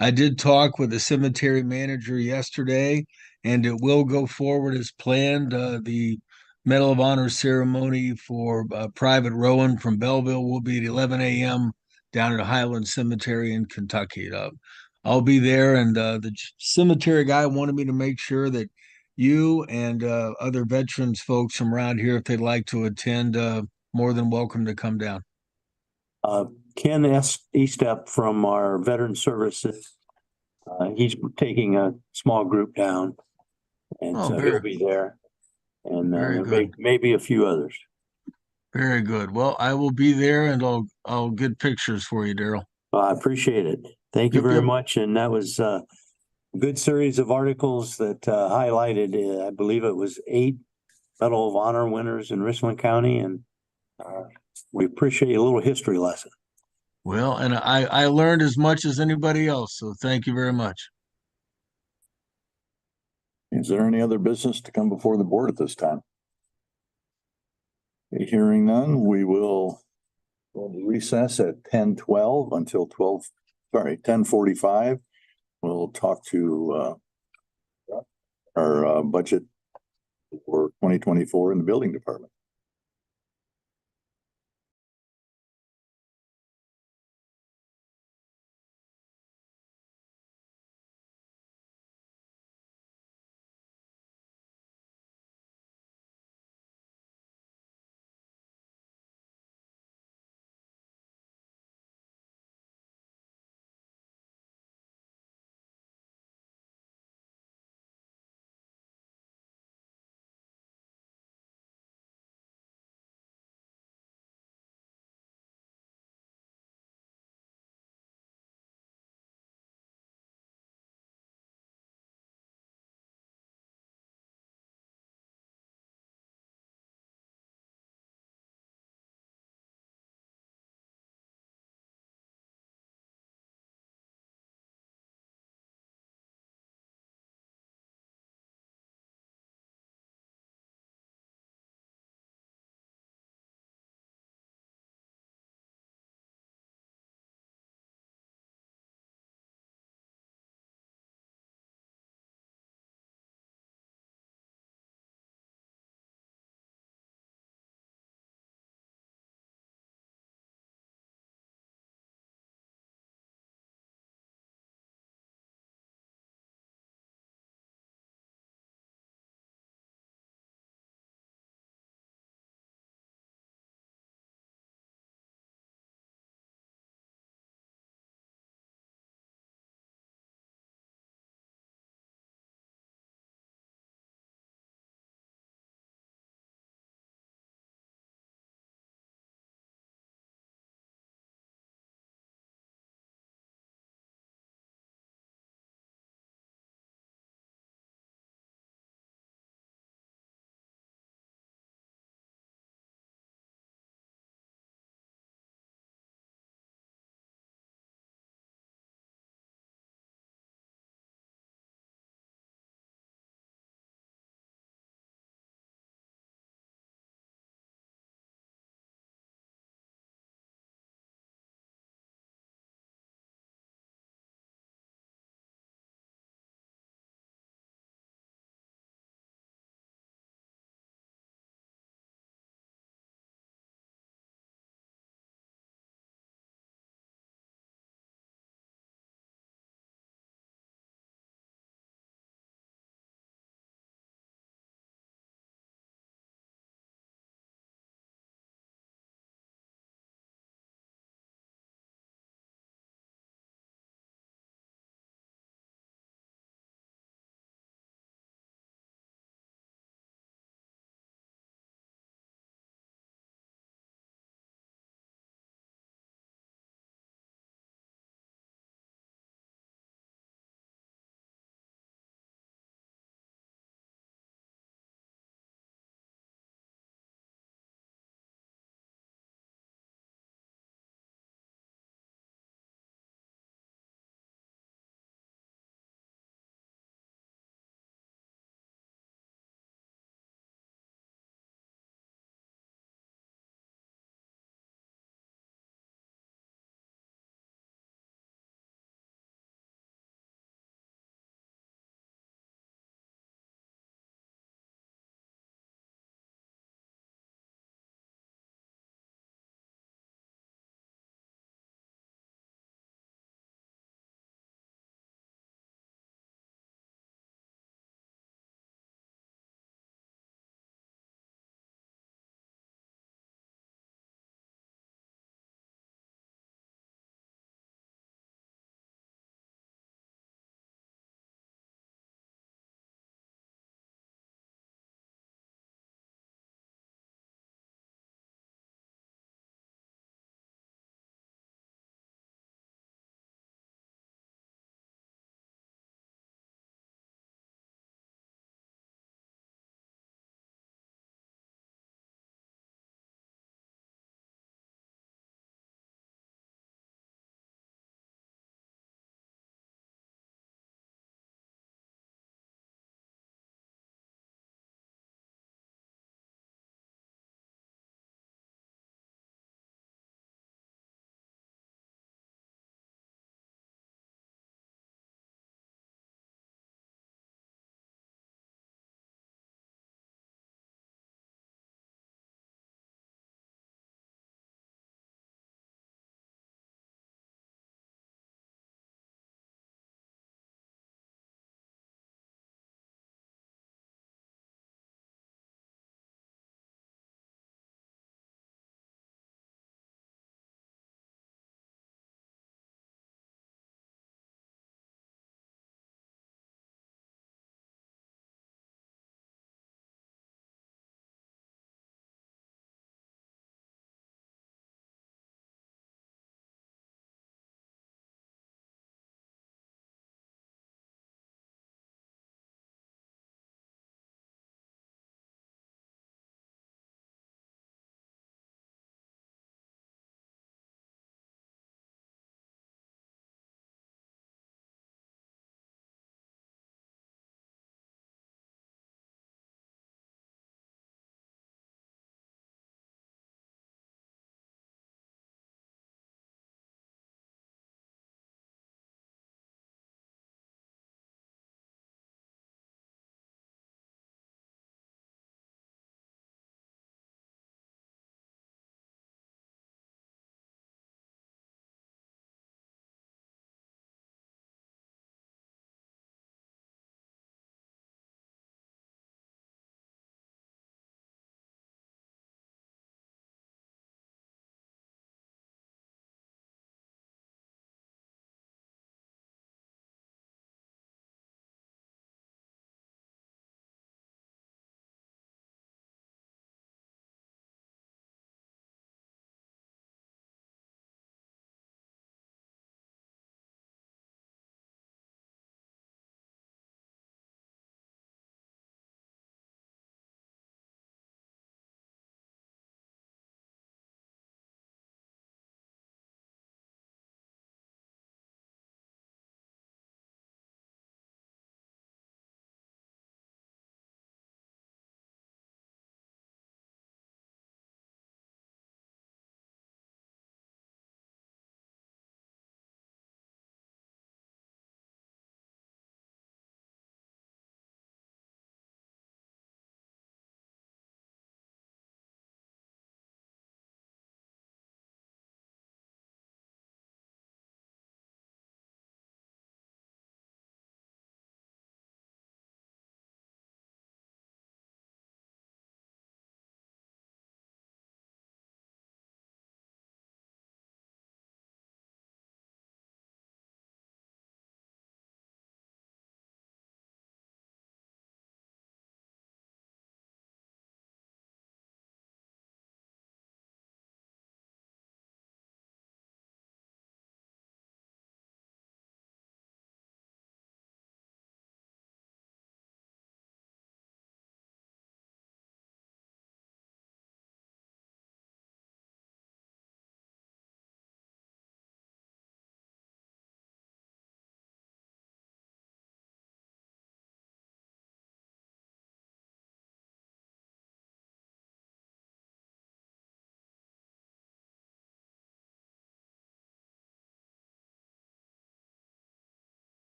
S7: I did talk with the cemetery manager yesterday, and it will go forward as planned. The Medal of Honor ceremony for Private Rowan from Belleville will be at 11 a.m. down at Highland Cemetery in Kentucky. I'll be there, and the cemetery guy wanted me to make sure that you and other veterans folks from around here, if they'd like to attend, more than welcome to come down.
S4: Ken Estep from our Veteran Services, he's taking a small group down, and
S7: Oh,
S4: so
S7: very-
S4: he'll be there. And
S7: Very
S4: there
S7: good.
S4: maybe a few others.
S7: Very good. Well, I will be there, and I'll get pictures for you, Daryl.
S4: I appreciate it. Thank you
S7: Yep,
S4: very
S7: yep.
S4: much. And that was a good series of articles that highlighted, I believe it was 8 Medal of Honor winners in Richland County. And we appreciate a little history lesson.
S7: Well, and I learned as much as anybody else, so thank you very much.
S1: Is there any other business to come before the board at this time? Okay, hearing none, we will recess at 10:12 until 10:45. We'll talk to our budget for 2024 in the building department.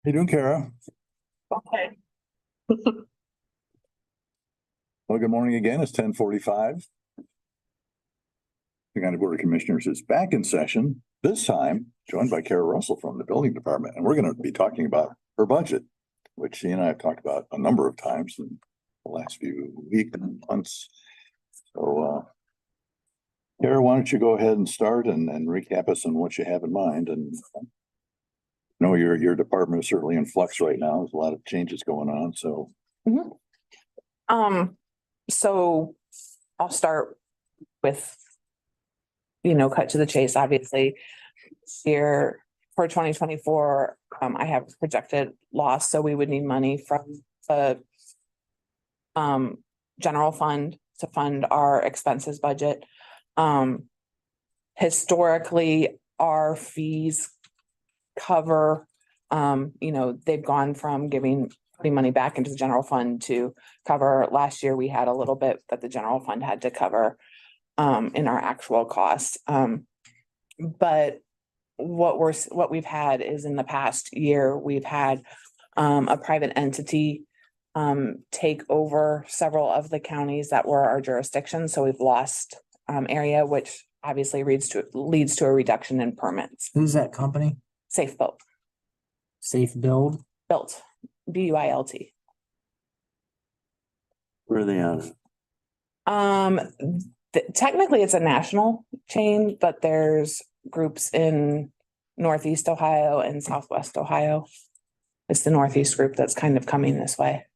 S1: you doing, Kara?
S5: Okay.
S1: Well, good morning again. It's 10:45. The County Board of Commissioners is back in session, this time joined by Kara Russell from the Building Department. And we're going to be talking about her budget, which she and I have talked about a number of times in the last few weeks and months. So, Kara, why don't you go ahead and start and recap us on what you have in mind? And I know your department is certainly in flux right now. There's a lot of changes going on, so.
S12: So I'll start with, cut to the chase, obviously. Here for 2024, I have projected loss, so we would need money from the general fund to fund our expenses budget. Historically, our fees cover, they've gone from putting money back into the general fund to cover. Last year, we had a little bit that the general fund had to cover in our actual costs. But what we've had is in the past year, we've had a private entity take over several of the counties that were our jurisdiction. So we've lost area, which obviously leads to a reduction in permits.
S3: Who's that company?
S12: Safe Built,
S3: Safe Build?
S12: Built, BUILT.
S4: Where are they on?
S12: Technically, it's a national chain, but there's groups in Northeast Ohio and Southwest Ohio. It's the Northeast group that's kind of coming this way.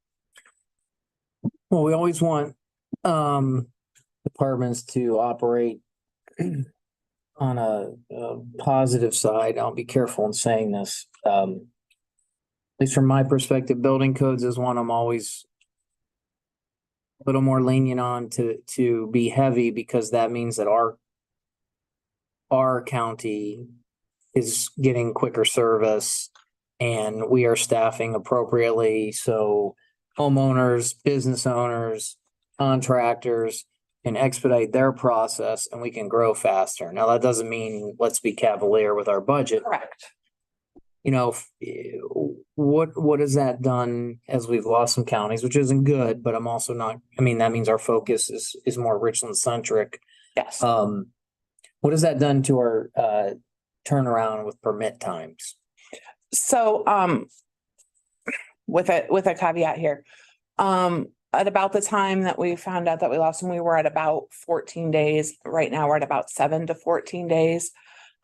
S3: Well, we always want departments to operate on a positive side. I'll be careful in saying this. At least from my perspective, building codes is one I'm always a little more lenient on to be heavy, because that means that our county is getting quicker service and we are staffing appropriately. So homeowners, business owners, contractors can expedite their process and we can grow faster. Now, that doesn't mean let's be cavalier with our budget.
S12: Correct.
S3: What has that done as we've lost some counties, which isn't good, but I'm also not, that means our focus is more Richland centric.
S12: Yes.
S3: What has that done to our turnaround with permit times?
S12: So, with a caveat here, at about the time that we found out that we lost them, we were at about 14 days. Right now, we're at about 7 to 14 days.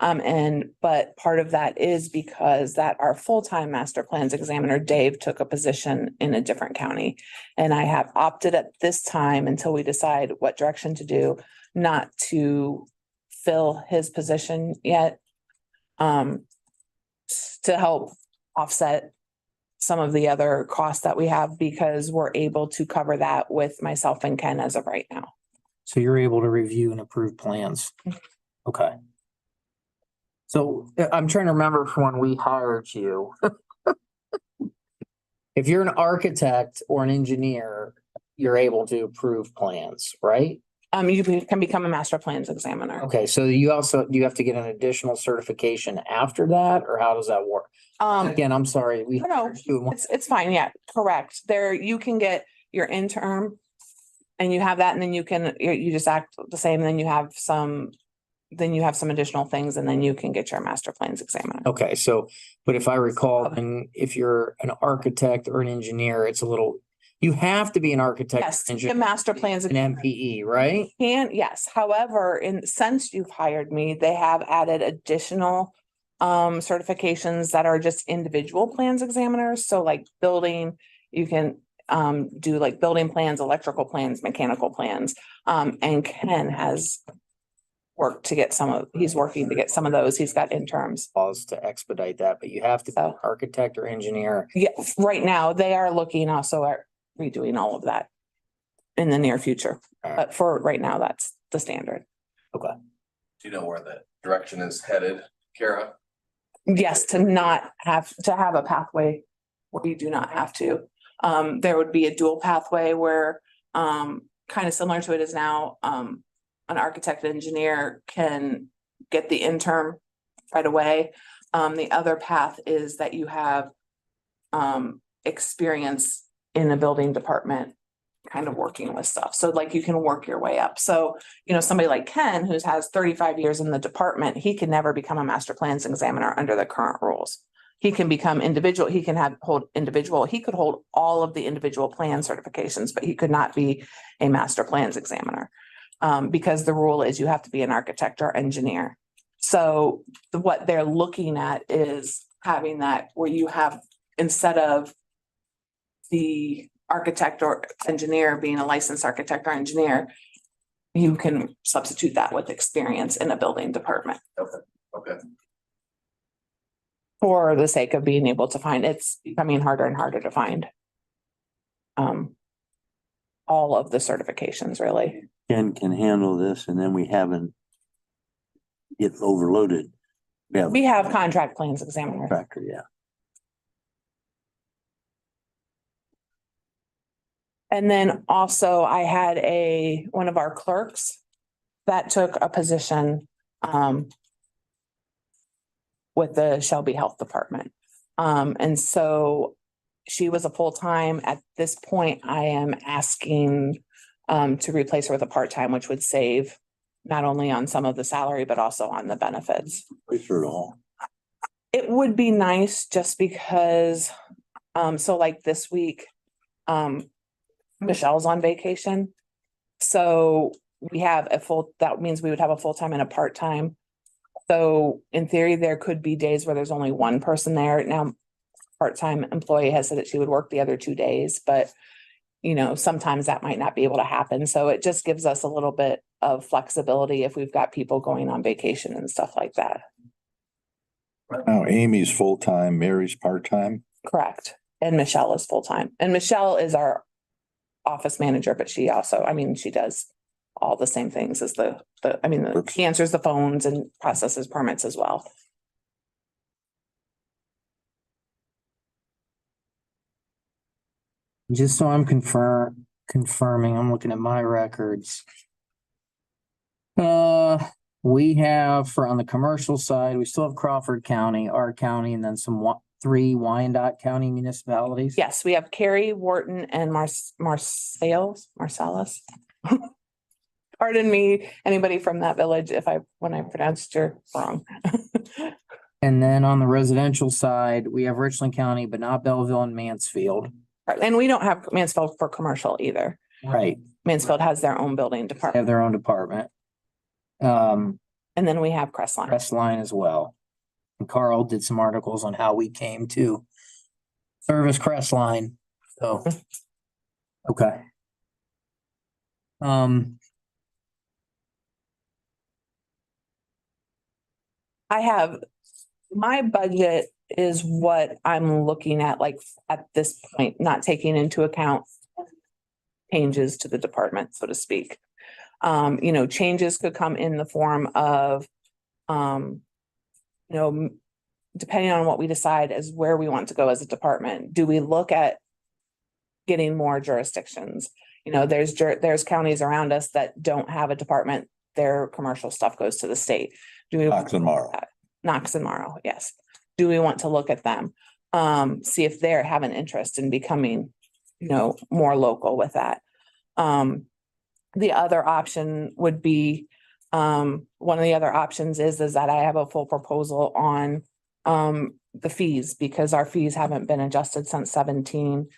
S12: But part of that is because that our full-time master plans examiner, Dave, took a position in a different county. And I have opted at this time, until we decide what direction to do, not to fill his position yet. To help offset some of the other costs that we have, because we're able to cover that with myself and Ken as of right now.
S3: So you're able to review and approve plans? Okay. So I'm trying to remember from when we hired you. If you're an architect or an engineer, you're able to approve plans, right?
S12: You can become a master plans examiner.
S3: Okay, so do you have to get an additional certification after that, or how does that work? Again, I'm sorry.
S12: No, it's fine. Yeah, correct. You can get your interim and you have that, and then you just act the same. And then you have some additional things, and then you can get your master plans examiner.
S3: Okay, so, but if I recall, and if you're an architect or an engineer, you have to be an architect.
S12: Yes, the
S3: engineer,
S12: master plans.
S3: an MPE, right?
S12: Yes. However, since you've hired me, they have added additional certifications that are just individual plans examiners. So like building, you can do like building plans, electrical plans, mechanical plans. And Ken has worked to get he's working to get some of those. He's got interns.
S3: Laws to expedite that, but you have to be an architect or engineer.
S12: Yes, right now they are looking also at redoing all of that in the near future. But for right now, that's the standard.
S3: Okay.
S10: Do you know where the direction is headed, Kara?
S12: Yes, to not have to have a pathway where you do not have to. There would be a dual pathway where kind of similar to it is now, an architect engineer can get the intern right away. The other path is that you have experience in a building department, kind of working with stuff. So like you can work your way up. So, somebody like Ken, who has 35 years in the department, he can never become a master plans examiner under the current rules. He can become individual, he can hold individual, he could hold all of the individual plan certifications, but he could not be a master plans examiner. Because the rule is you have to be an architect or engineer. So what they're looking at is having that where you have, instead of the architect or engineer being a licensed architect or engineer, you can substitute that with experience in a building department.
S10: Okay.
S12: For the sake of being able to find, it's becoming harder and harder to find. All of the certifications really.
S4: Ken can handle this and then we haven't get overloaded.
S12: We have contract plans examiner.
S4: Factor, yeah.
S12: And then also I had one of our clerks that took a position with the Shelby Health Department. And so she was a full-time. At this point, I am asking to replace her with a part-time, which would save not only on some of the salary, but also on the benefits.
S4: Replace her at all.
S12: It would be nice just because, so like this week, Michelle's on vacation. So we have that means we would have a full-time and a part-time. So in theory, there could be days where there's only one person there. Now, part-time employee has said that she would work the other 2 days, but sometimes that might not be able to happen. So it just gives us a little bit of flexibility if we've got people going on vacation and stuff like that.
S1: Now Amy's full-time, Mary's part-time.
S12: Correct. And Michelle is full-time. And Michelle is our office manager, but she also, she does all the same things as she answers the phones and processes permits as well.
S3: Just so I'm confirming, I'm looking at my records. We have on the commercial side, we still have Crawford County, our county, and then 3 Wyandotte County municipalities.
S12: Yes, we have Cary, Wharton, and Marcellus. Pardon me, anybody from that village when I pronounced your wrong.
S3: And then on the residential side, we have Richland County, but not Belleville and Mansfield.
S12: And we don't have Mansfield for commercial either.
S3: Right.
S12: Mansfield has their own building
S3: They
S12: department.
S3: have their own department.
S12: And then we have Crestline.
S3: Crestline as well. And Carl did some articles on how we came to service Crestline. So, okay.
S12: My budget is what I'm looking at, like at this point, not taking into account changes to the department, so to speak. Changes could come in the form of, depending on what we decide as where we want to go as a department. Do we look at getting more jurisdictions? There's counties around us that don't have a department. Their commercial stuff goes to the state. Do we?
S1: Knox and Morrow.
S12: Knox and Morrow, yes. Do we want to look at them? See if they have an interest in becoming, more local with that. The other option would be, one of the other options is that I have a full proposal on the fees, because our fees haven't been adjusted since 17.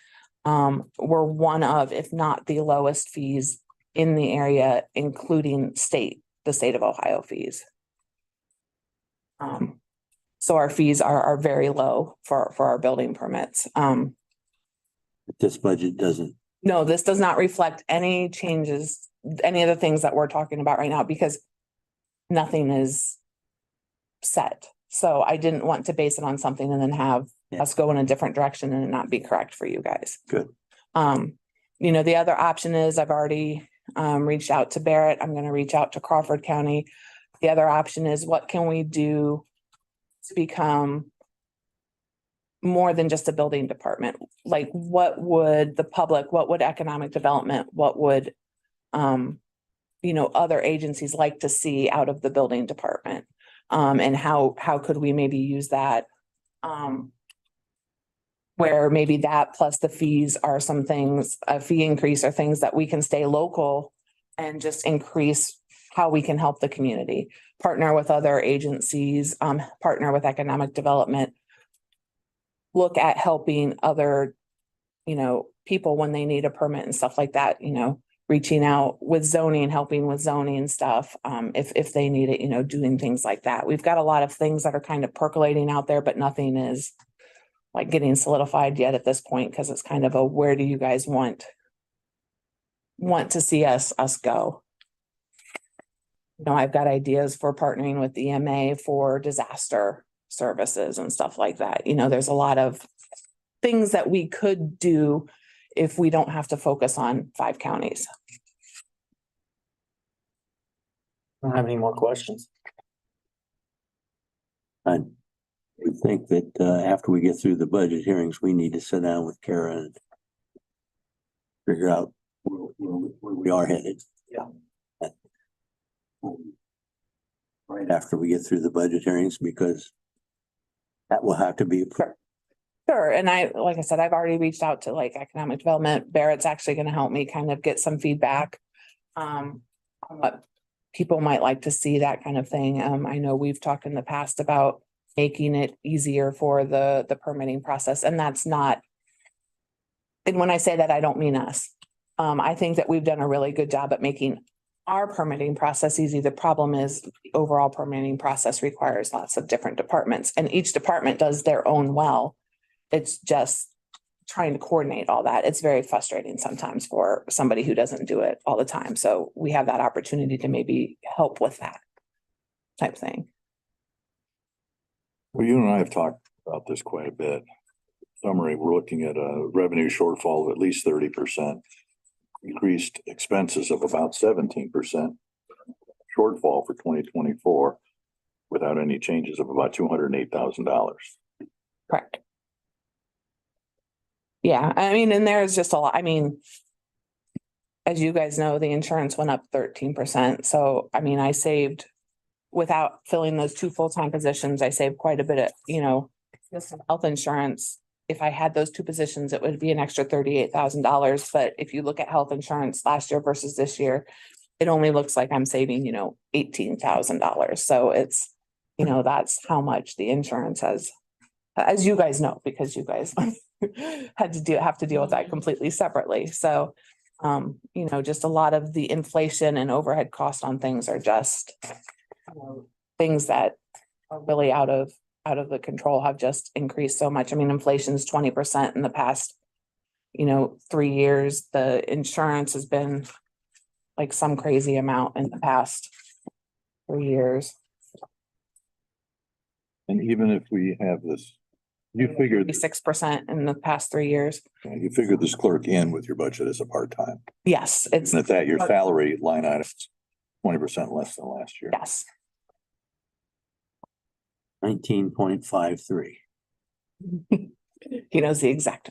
S12: We're one of, if not the lowest fees in the area, including the state of Ohio fees. So our fees are very low for our building permits.
S4: But this budget doesn't.
S12: No, this does not reflect any changes, any of the things that we're talking about right now, because nothing is set. So I didn't want to base it on something and then have us go in a different direction and it not be correct for you guys.
S4: Good.
S12: The other option is I've already reached out to Barrett. I'm going to reach out to Crawford County. The other option is, what can we do to become more than just a building department? Like, what would economic development, what would, other agencies like to see out of the building department? And how could we maybe use that where maybe that plus the fees are some things, a fee increase are things that we can stay local and just increase how we can help the community, partner with other agencies, partner with economic development. Look at helping other, people when they need a permit and stuff like that, reaching out with zoning, helping with zoning stuff, if they need it, doing things like that. We've got a lot of things that are kind of percolating out there, but nothing is like getting solidified yet at this point, because it's kind of a, where do you guys want to see us go? I've got ideas for partnering with the EMA for disaster services and stuff like that. There's a lot of things that we could do if we don't have to focus on 5 counties.
S3: Don't have any more questions.
S4: I would think that after we get through the budget hearings, we need to sit down with Kara and figure out where we are headed.
S3: Yeah.
S4: Right after we get through the budget hearings, because that will have to be approved.
S12: Sure. And like I said, I've already reached out to like economic development. Barrett's actually going to help me kind of get some feedback on what people might like to see, that kind of thing. I know we've talked in the past about making it easier for the permitting process, and that's not, and when I say that, I don't mean us. I think that we've done a really good job at making our permitting process easy. The problem is the overall permitting process requires lots of different departments, and each department does their own well. It's just trying to coordinate all that. It's very frustrating sometimes for somebody who doesn't do it all the time. So we have that opportunity to maybe help with that type thing.
S1: Well, you and I have talked about this quite a bit. Summary, we're looking at a revenue shortfall of at least 30%, increased expenses of about 17%, shortfall for 2024 without any changes of about $208,000.
S12: Correct. Yeah, I mean, and there's just a lot, I mean, as you guys know, the insurance went up 13%. So, I mean, I saved, without filling those 2 full-time positions, I saved quite a bit of, just health insurance. If I had those 2 positions, it would be an extra $38,000. But if you look at health insurance last year versus this year, it only looks like I'm saving, $18,000. So it's, that's how much the insurance has, as you guys know, because you guys have to deal with that completely separately. So, just a lot of the inflation and overhead costs on things are just things that are really out of the control, have just increased so much. I mean, inflation's 20% in the past, 3 years. The insurance has been like some crazy amount in the past 3 years.
S1: And even if we have this, you figured
S12: 6% in the past 3 years.
S1: you figured this clerk in with your budget as a part-time.
S12: Yes, it's,
S1: And at that, your salary line item is 20% less than last year.
S12: yes.
S4: 19.53.
S12: He knows the exact.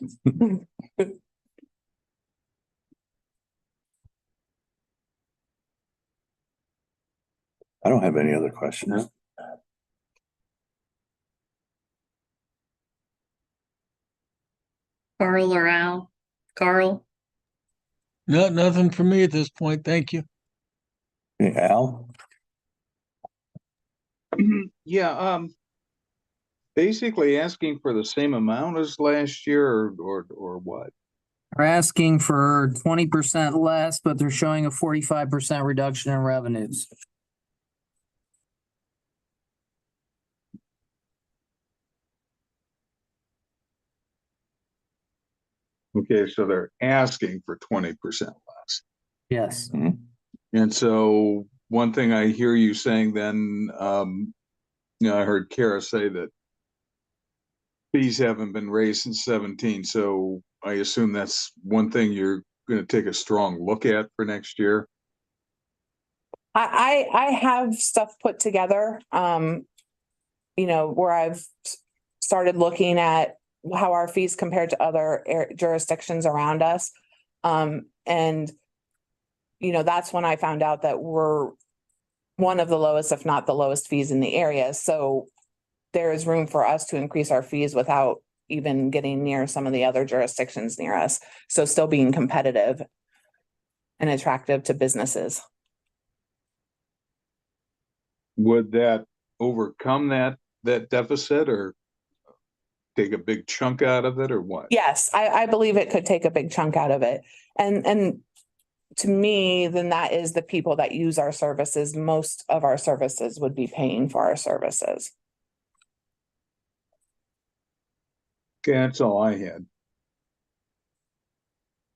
S1: I don't have any other questions.
S9: Carl or Al? Carl?
S7: No, nothing for me at this point. Thank you.
S1: Okay, Al?
S8: Yeah, basically asking for the same amount as last year or what?
S3: They're asking for 20% less, but they're showing a 45% reduction in revenues.
S8: Okay, so they're asking for 20% less.
S3: Yes.
S8: And so one thing I hear you saying then, I heard Kara say that fees haven't been raised since 17. So I assume that's one thing you're going to take a strong look at for next year.
S12: I have stuff put together, where I've started looking at how our fees compared to other jurisdictions around us. And that's when I found out that we're one of the lowest, if not the lowest fees in the area. So there is room for us to increase our fees without even getting near some of the other jurisdictions near us. So still being competitive and attractive to businesses.
S8: Would that overcome that deficit or take a big chunk out of it or what?
S12: Yes, I believe it could take a big chunk out of it. And to me, then that is the people that use our services. Most of our services would be paying for our services.
S8: Okay, that's all I had.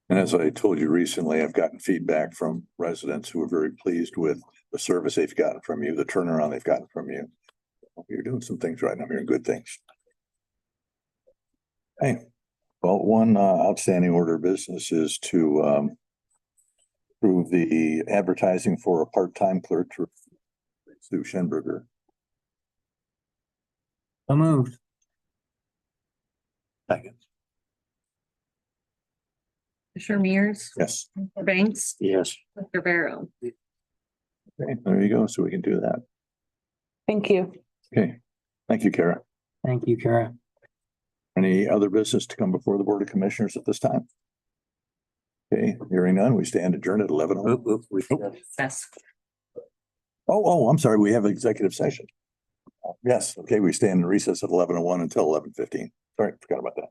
S1: And as I told you recently, I've gotten feedback from residents who are very pleased with the service they've gotten from you, the turnaround they've gotten from you. You're doing some things right now. You're doing good things. Hey, well, one outstanding order of business is to approve the advertising for a part-time clerk to Sue Schenberger.
S3: So moved.
S1: Second.
S9: Commissioner Mears,
S1: Yes.
S9: Mr. Banks,
S4: Yes.
S9: Mr. Barrow.
S1: Okay, there you go. So we can do that.
S12: Thank you.
S1: Okay. Thank you, Kara.
S3: Thank you, Kara.
S1: Any other business to come before the Board of Commissioners at this time? Okay, hearing none, we stand adjourned at 11.
S9: Yes.
S1: Oh, I'm sorry. We have executive session. Yes, okay, we stand in recess at 11:01 until 11:15. Sorry, forgot about that.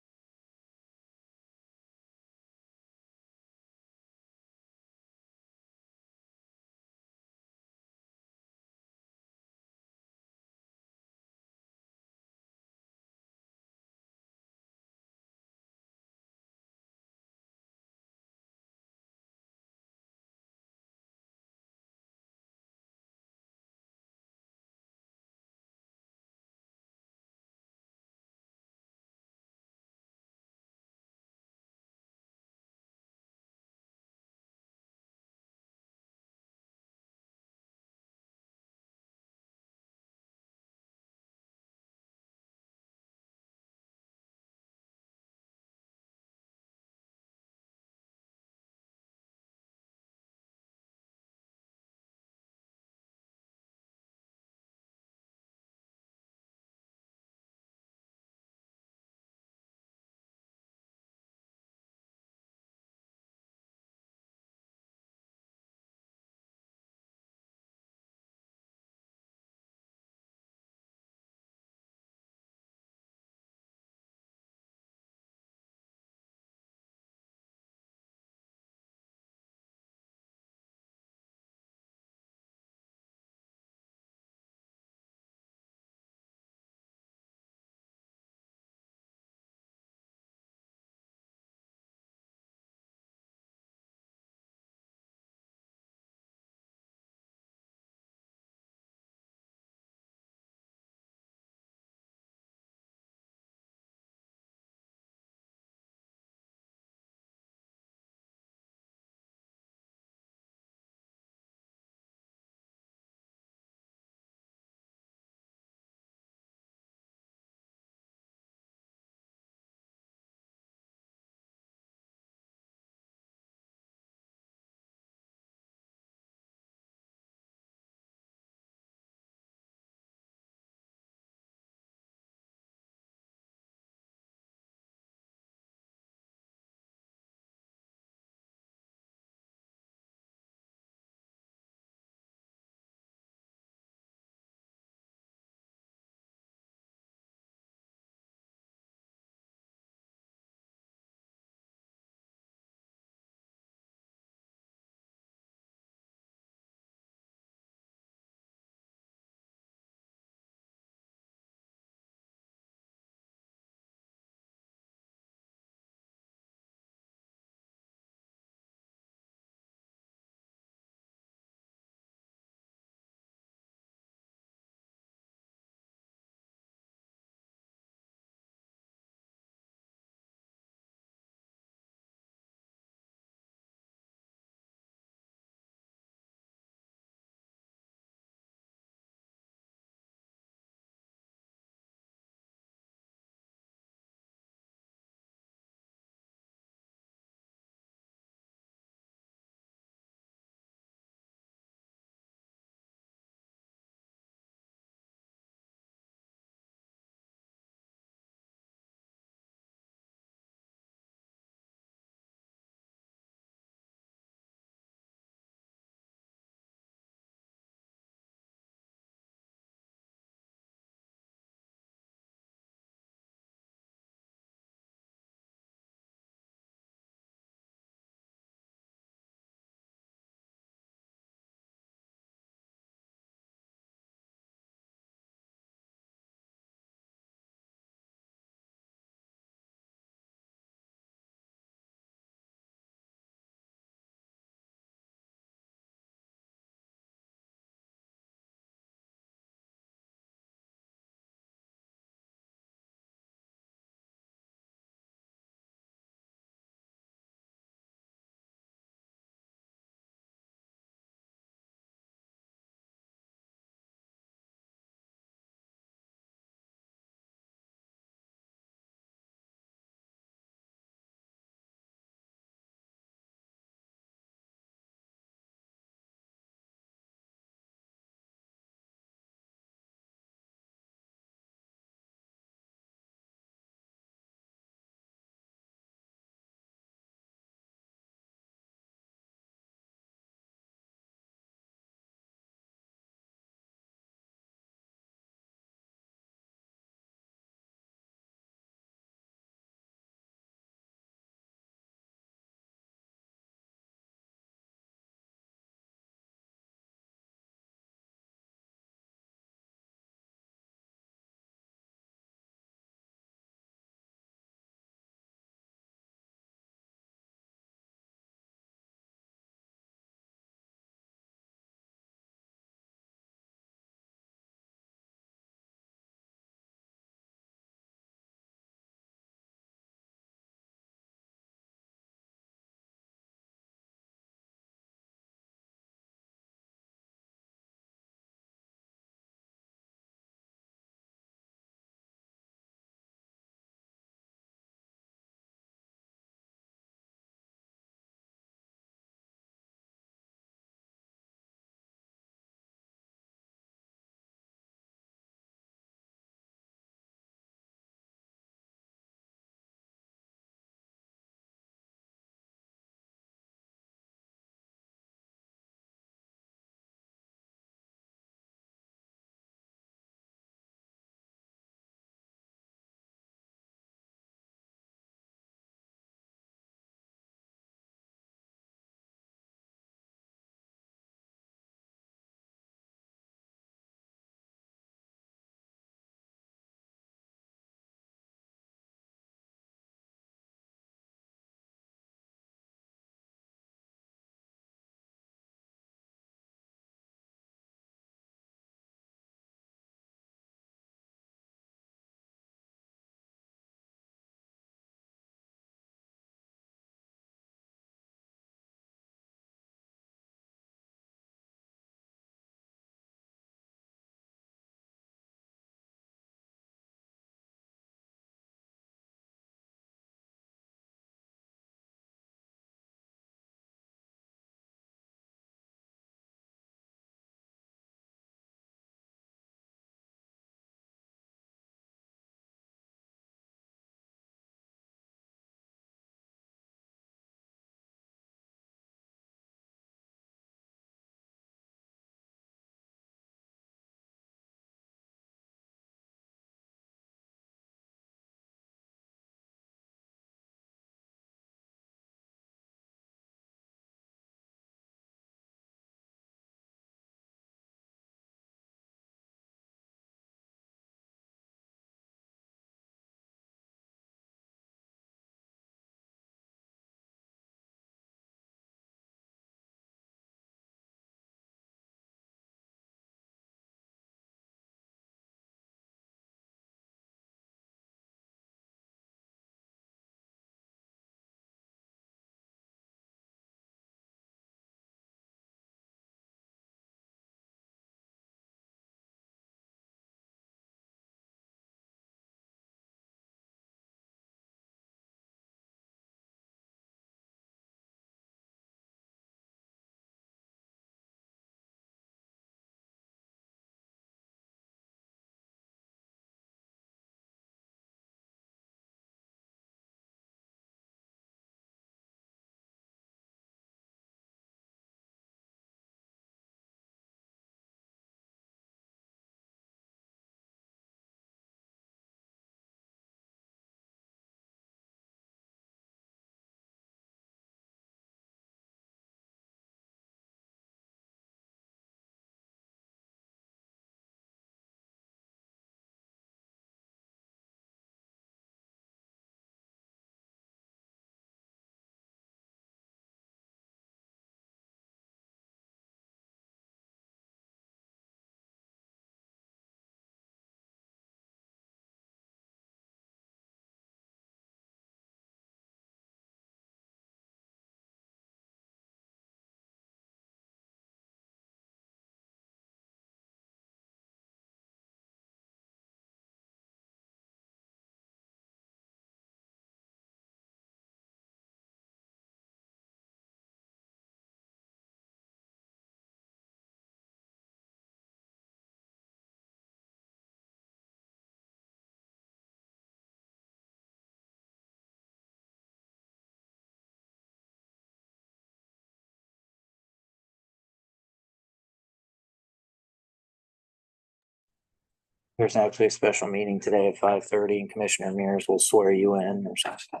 S3: There's actually a special meeting today at 5:30 and Commissioner Mears will swear you in or something.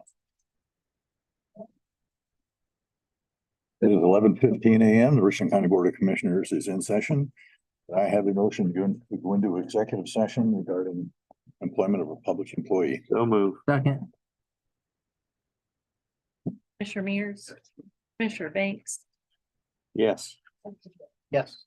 S1: It is 11:15 a.m. The Richland County Board of Commissioners is in session. I have a motion to go into executive session regarding employment of a public employee.
S4: So move.
S3: Second.
S9: Commissioner Mears, Commissioner Banks.
S4: Yes.
S3: Yes.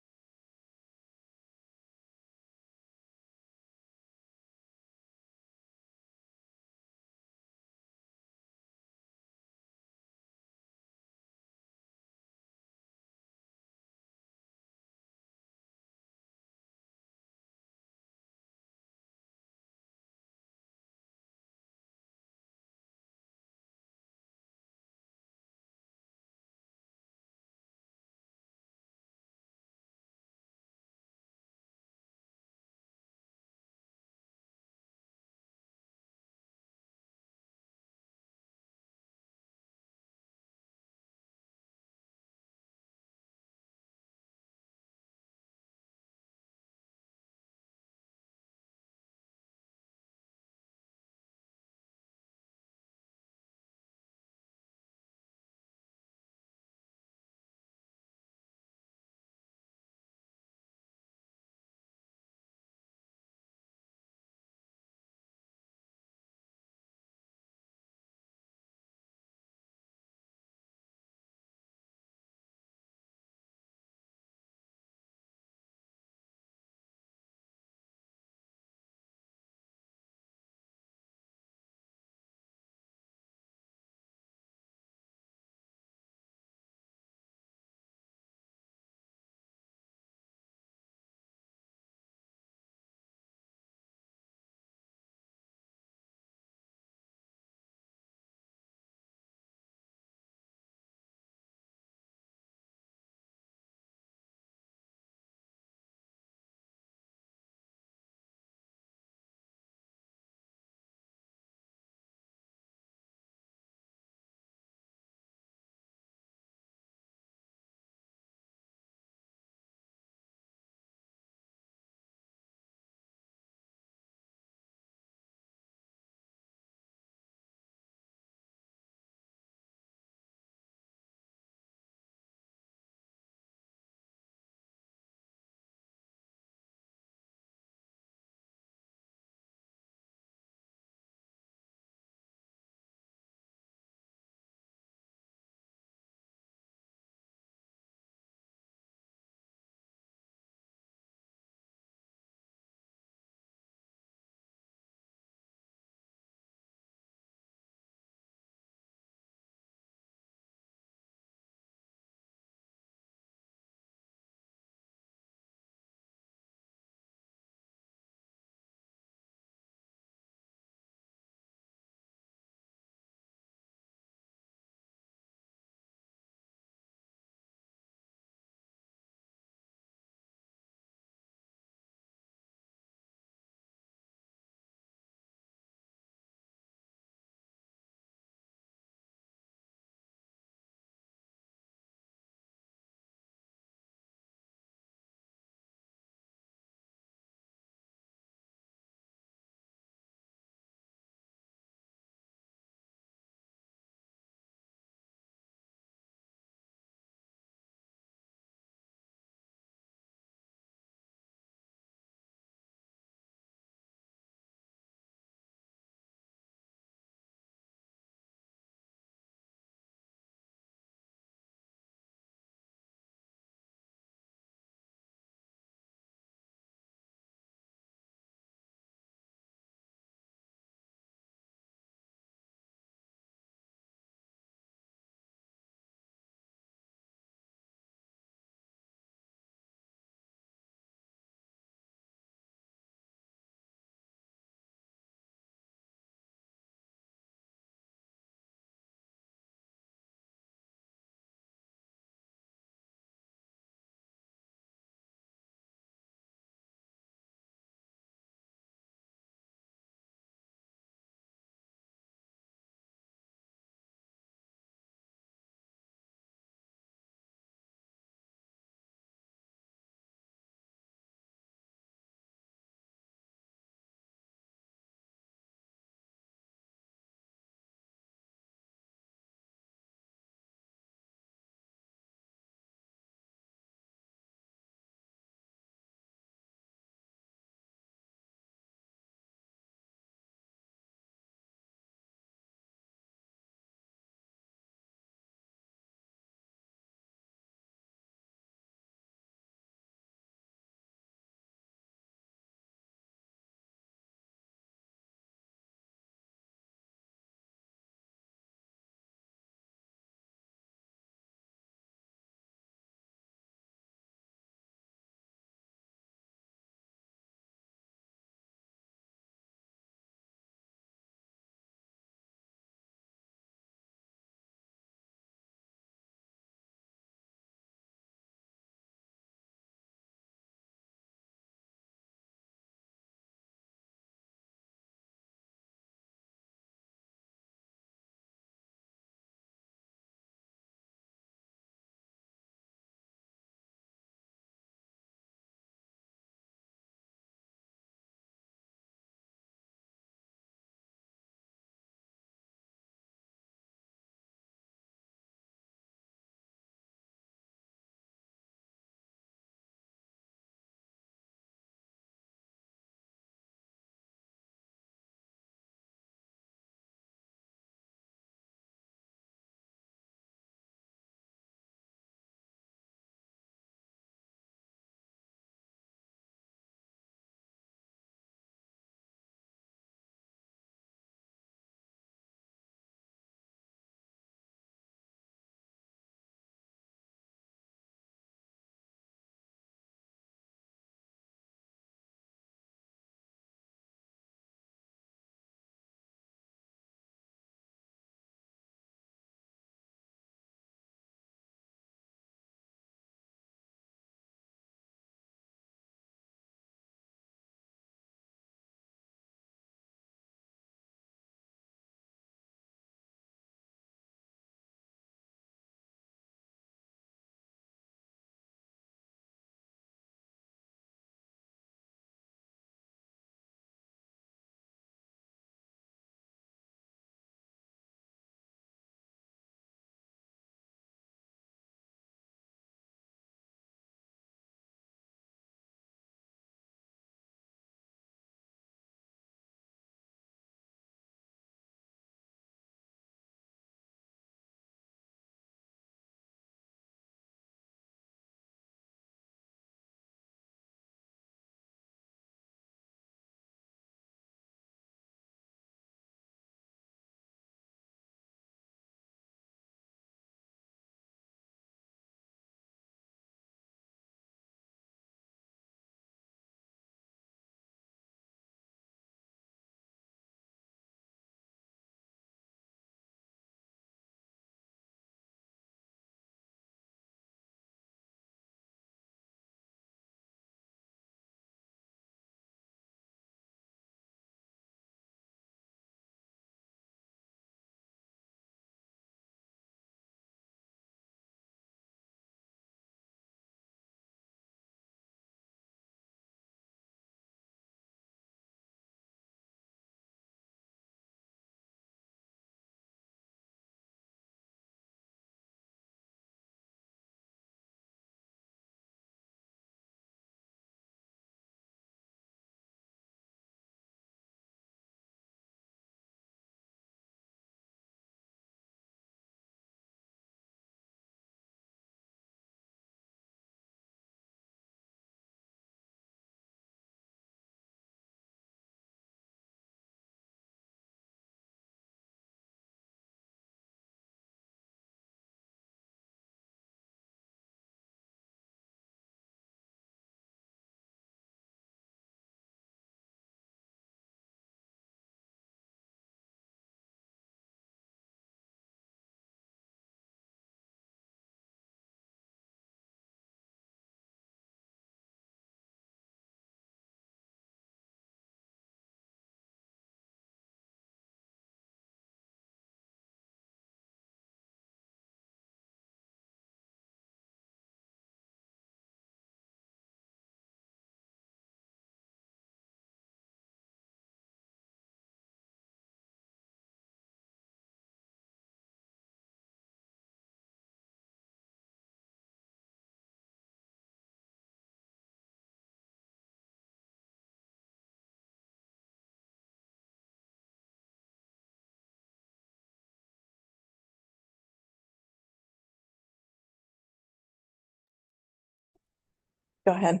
S12: Go ahead.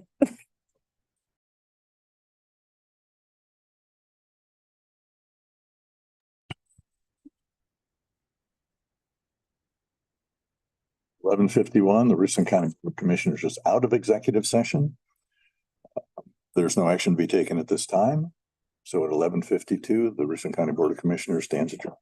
S1: $11:51, the Richland County Board of Commissioners is out of executive session. There's no action to be taken at this time. So at 11:52, the Richland County Board of Commissioners stands adjourned.